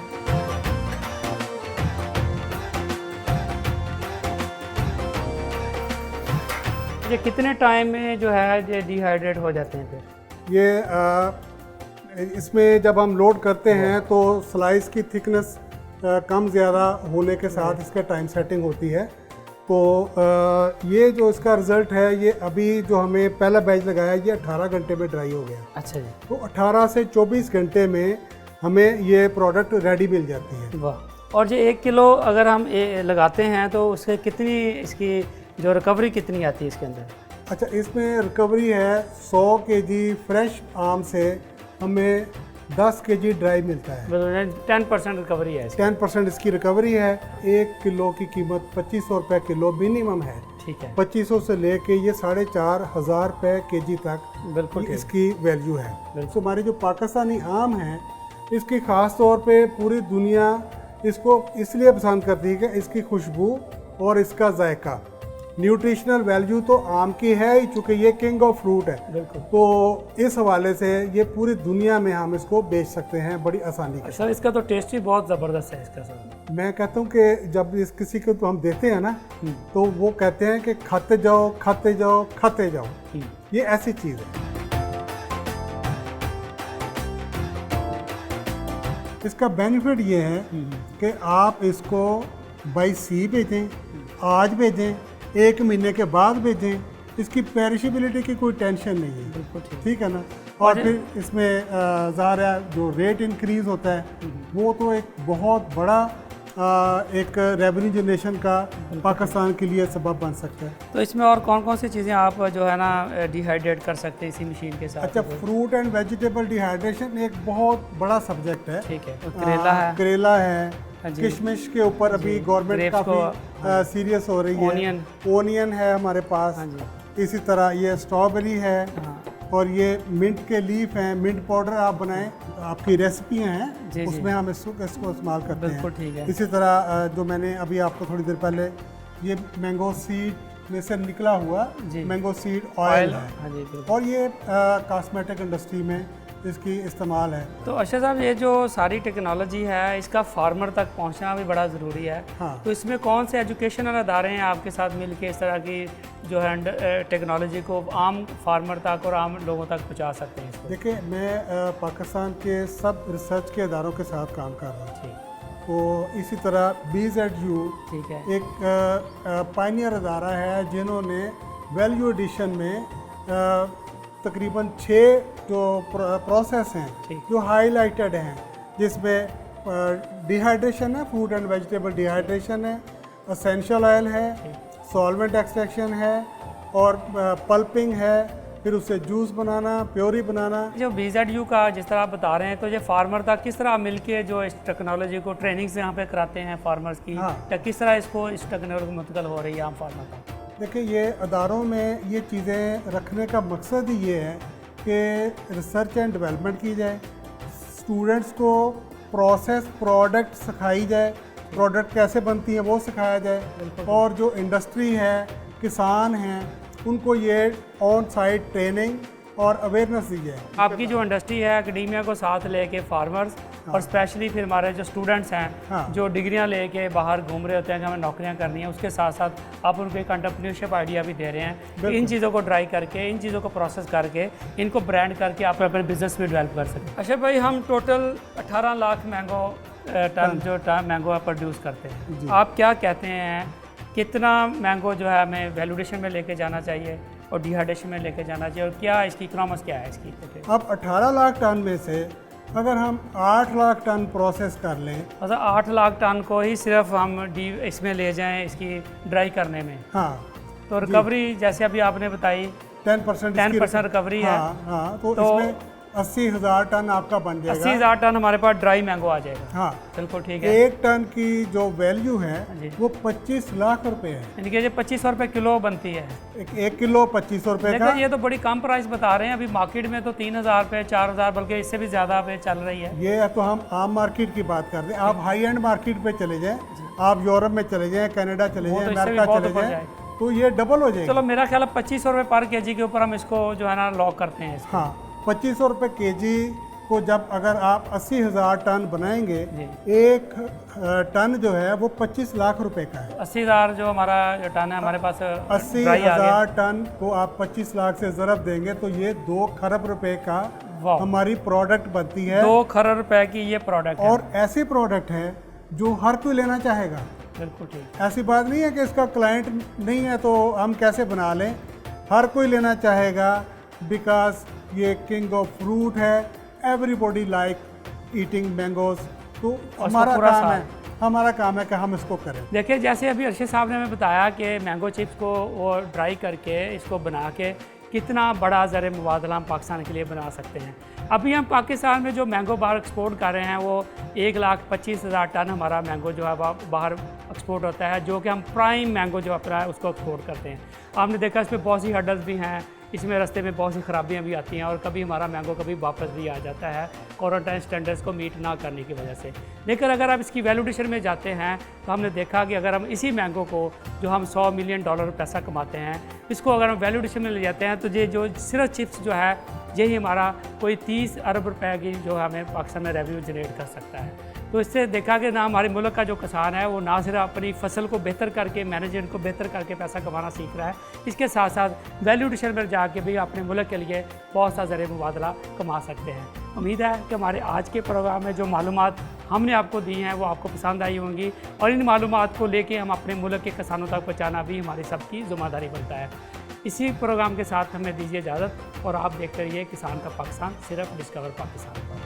ये कितने टाइम में जो है ये डिहाइड्रेट हो जाते हैं फिर? ये इसमें जब हम लोड करते हैं तो स्लाइस की थिकनेस कम ज़्यादा होने के साथ इसका टाइम सेटिंग होती है। तो ये जो इसका रिज़ल्ट है, ये अभी जो हमें पहला बैच लगाया ये 18 घंटे में ड्राई हो गया। अच्छा जी। तो 18 से 24 घंटे में हमें ये प्रोडक्ट रेडी मिल जाती है। वाह। और ये 1 किलो अगर हम लगाते हैं तो उससे कितनी इसकी जो रिकवरी कितनी आती है इसके अंदर? अच्छा, इसमें रिकवरी है 100 केजी फ्रेश आम से हमें 10 केजी ड्राई मिलता है। 10% रिकवरी है इसकी। 10% इसकी रिकवरी है। 1 किलो की कीमत 2500 रुपये किलो मिनिमम है। ठीक है, 2500 से लेके ये 4500 रुपये केजी तक बिल्कुल ठीक। इसकी वैल्यू है। तो हमारी जो पाकिस्तानी आम है इसकी ख़ास तौर पे पूरी दुनिया इसको इसलिए पसंद करती है कि इसकी खुशबू और इसका जायका। न्यूट्रिशनल वैल्यू तो आम की है ही, चूँकि ये किंग ऑफ फ्रूट है, बिल्कुल। तो इस हवाले से ये पूरी दुनिया में हम इसको बेच सकते हैं बड़ी आसानी के सर इसका तो टेस्ट ही बहुत ज़बरदस्त है इसका सर। साथ। मैं कहता हूँ कि जब इस किसी को तो हम देते हैं ना, तो वो कहते हैं कि खाते जाओ खाते जाओ खाते जाओ। ये ऐसी चीज़ है। इसका बेनिफिट ये है कि आप इसको बाई सी भेजें, आज भेजें, 1 महीने के बाद भेजें, इसकी पेरिशेबिलिटी की कोई टेंशन नहीं है। बिल्कुल ठीक। ठीक है ना। और फिर इसमें ज़ाहिर है जो रेट इंक्रीज़ होता है वो तो एक बहुत बड़ा एक रेवेन्यू जनरेशन का पाकिस्तान के लिए सबब बन सकता है। तो इसमें और कौन कौन सी चीज़ें आप जो है ना डिहाइड्रेट कर सकते हैं इसी मशीन के साथ? अच्छा, फ्रूट एंड वेजिटेबल डिहाइड्रेशन एक बहुत बड़ा सब्जेक्ट है। ठीक है, और करेला है। करेला है, हाँ जी। किशमिश के ऊपर अभी गवर्नमेंट Grapes काफ़ी सीरियस हो रही है। ओनियन है हमारे पास। हाँ जी। इसी तरह ये स्ट्रॉबेरी है। हाँ। और ये मिंट के लीफ हैं। मिंट पाउडर आप बनाएं, आपकी रेसिपियाँ हैं जी, उसमें हम इसको इस्तेमाल करते हैं। बिल्कुल ठीक है। इसी तरह जो मैंने अभी आपको थोड़ी देर पहले ये मैंगो सीड में से निकला हुआ जी। मैंगो सीड ऑयल है। हाँ जी, बिल्कुल। और ये कॉस्मेटिक इंडस्ट्री में इसकी इस्तेमाल है। तो अरशद साहब ये जो सारी टेक्नोलॉजी है इसका फार्मर तक पहुंचना भी बड़ा ज़रूरी है। हाँ। तो इसमें कौन से एजुकेशनल अदारे हैं आपके साथ मिलके इस तरह की जो है टेक्नोलॉजी को आम फार्मर तक और आम लोगों तक पहुंचा सकते हैं इसको? देखिए, मैं पाकिस्तान के सब रिसर्च के इदारों के साथ काम कर रहा हूँ। ठीक। तो इसी तरह BZU ठीक है। एक पायनियर अदारा है जिन्होंने वैल्यू एडिशन में तकरीबन 6 जो प्रोसेस हैं ठीक। जो हाईलाइटेड हैं, जिसमें डिहाइड्रेशन है, फ्रूट एंड वेजिटेबल डिहाइड्रेशन है, असेंशियल ऑयल है, सॉल्वेंट एक्सट्रैक्शन है और पल्पिंग है, फिर उससे जूस बनाना, प्योरी बनाना। जो BZU का जिस तरह आप बता रहे हैं, तो ये फार्मर तक किस तरह मिलके जो इस टेक्नोलॉजी को ट्रेनिंग्स यहाँ पे कराते हैं फार्मर्स की, हाँ। या किस तरह इसको इस टेक्नोलॉजी मुंतकिल हो रही है आम फार्मर तक? देखिए, ये अदारों में ये चीज़ें रखने का मकसद ही ये है कि रिसर्च एंड डेवलपमेंट की जाए, स्टूडेंट्स को प्रोसेस प्रोडक्ट सिखाई जाए, प्रोडक्ट कैसे बनती है वो सिखाया जाए, और जो इंडस्ट्री है, किसान हैं, उनको ये ऑन साइट ट्रेनिंग और अवेयरनेस दी जाए। आपकी जो इंडस्ट्री है एकेडेमिया को साथ लेके फार्मर्स और स्पेशली फिर हमारे जो स्टूडेंट्स हैं हाँ। जो डिग्रियां लेके बाहर घूम रहे होते हैं कि हमें नौकरियां करनी है, उसके साथ साथ आप उनको एक एंटरप्रेन्योरशिप आइडिया भी दे रहे हैं कि इन चीज़ों को ट्राई करके, इन चीज़ों को प्रोसेस करके, इनको ब्रांड करके आप अपने बिजनेस में डेवलप कर सकते हैं। अच्छा भाई, हम टोटल 18 लाख मैंगो टन जो मैंगो प्रोड्यूस करते हैं, आप क्या कहते हैं कितना मैंगो जो है हमें वैल्यूडेशन में लेके जाना चाहिए और डिहाइड्रेशन में लेके जाना चाहिए, और क्या इसकी इकोनॉमिक्स क्या है इसकी? अब 18 लाख टन में से अगर हम 8 लाख टन प्रोसेस कर लें, अच्छा 8 लाख टन को ही सिर्फ हम इसमें ले जाएं इसकी ड्राई करने में, हाँ, तो रिकवरी जैसे अभी आपने बताई 10% रिकवरी है। हाँ, तो तो इसमें 80,000 टन आपका बन जाएगा। 80,000 टन हमारे पास ड्राई मैंगो आ जाएगा। हाँ, बिल्कुल ठीक है। 1 टन की जो वैल्यू है जी। वो 25 लाख रुपए है। यानी कि ये 2500 रुपये किलो बनती है। 1 किलो 2500 रुपए का। लेकिन ये तो बड़ी कम प्राइस बता रहे हैं, अभी मार्केट में तो 3,000 रुपये, 4,000, बल्कि इससे भी ज़्यादा पे चल रही है। ये तो हम आम मार्केट की बात कर रहे हैं। आप हाई एंड मार्केट पे चले जाएं, आप यूरोप में चले जाएं, कनाडा चले वो जाएं, तो इससे भी अमेरिका बहुत चले ऊपर जाएं, जाए। तो ये डबल हो जाएगा। चलो मेरा ख्याल है 2500 रुपये पर केजी के ऊपर हम इसको जो है ना लॉक करते हैं इसको। हाँ, 2500 रुपये केजी को जब अगर आप 80,000 टन बनाएंगे, जी। 1 टन जो है वो 25 लाख रुपए का है। 80,000 जो हमारा जो टन है हमारे पास ड्राई आ गया। 80,000 टन को आप 25 लाख से ज़रब देंगे तो ये 2 खरब रुपए का वाह। हमारी प्रोडक्ट बनती है। 2 खरब रुपए की ये प्रोडक्ट है। और ऐसी प्रोडक्ट है जो हर कोई लेना चाहेगा। बिल्कुल ठीक। ऐसी बात नहीं है कि इसका क्लाइंट नहीं है तो हम कैसे बना लें, हर कोई लेना चाहेगा, बिकॉज ये किंग ऑफ फ्रूट है। Everybody like eating mangoes. तो हमारा पूरा काम साल। है, हमारा काम है कि हम इसको करें। देखिए, जैसे अभी अरशद साहब ने हमें बताया कि मैंगो चिप्स को वो ड्राई करके इसको बना के कितना बड़ा ज़र मुबादला हम पाकिस्तान के लिए बना सकते हैं। अभी हम पाकिस्तान में जो मैंगो बाहर एक्सपोर्ट कर रहे हैं वो 1,25,000 टन हमारा मैंगो जो है बाहर एक्सपोर्ट होता है, जो कि हम प्राइम मैंगो जो अपना है उसको एक्सपोर्ट करते हैं। आपने देखा इसमें बहुत सी हर्डल्स भी हैं, इसमें रास्ते में बहुत सी खराबियां भी आती हैं और कभी हमारा मैंगो कभी वापस भी आ जाता है क्वारंटाइन स्टैंडर्ड्स को मीट ना करने की वजह से। लेकिन अगर आप इसकी वैल्यू एडिशन में जाते हैं तो हमने देखा कि अगर हम इसी मैंगो को जो हम $100 मिलियन पैसा कमाते हैं, इसको अगर हम वैल्यू एडिशन में ले जाते हैं तो ये जो सिर्फ चिप्स जो है यही हमारा कोई 30 अरब रुपए की जो हमें पाकिस्तान में रेवेन्यू जनरेट कर सकता है। तो इससे देखा कि ना हमारे मुल्क का जो किसान है वो ना सिर्फ अपनी फसल को बेहतर करके मैनेजमेंट को बेहतर करके पैसा कमाना सीख रहा है, इसके साथ साथ वैल्यू एडिशन में जाके भी अपने मुल्क के लिए बहुत सा ज़रिए मुबादला कमा सकते हैं। उम्मीद है कि हमारे आज के प्रोग्राम में जो मालूमात हमने आपको दी हैं वो आपको पसंद आई होंगी और इन मालूमात को लेके हम अपने मुल्क के किसानों तक पहुँचाना भी हमारी सबकी ज़िम्मेदारी बनता है। इसी प्रोग्राम के साथ हमें दीजिए इजाज़त और आप देखते रहिए किसान का पाकिस्तान, सिर्फ डिस्कवर पाकिस्तान।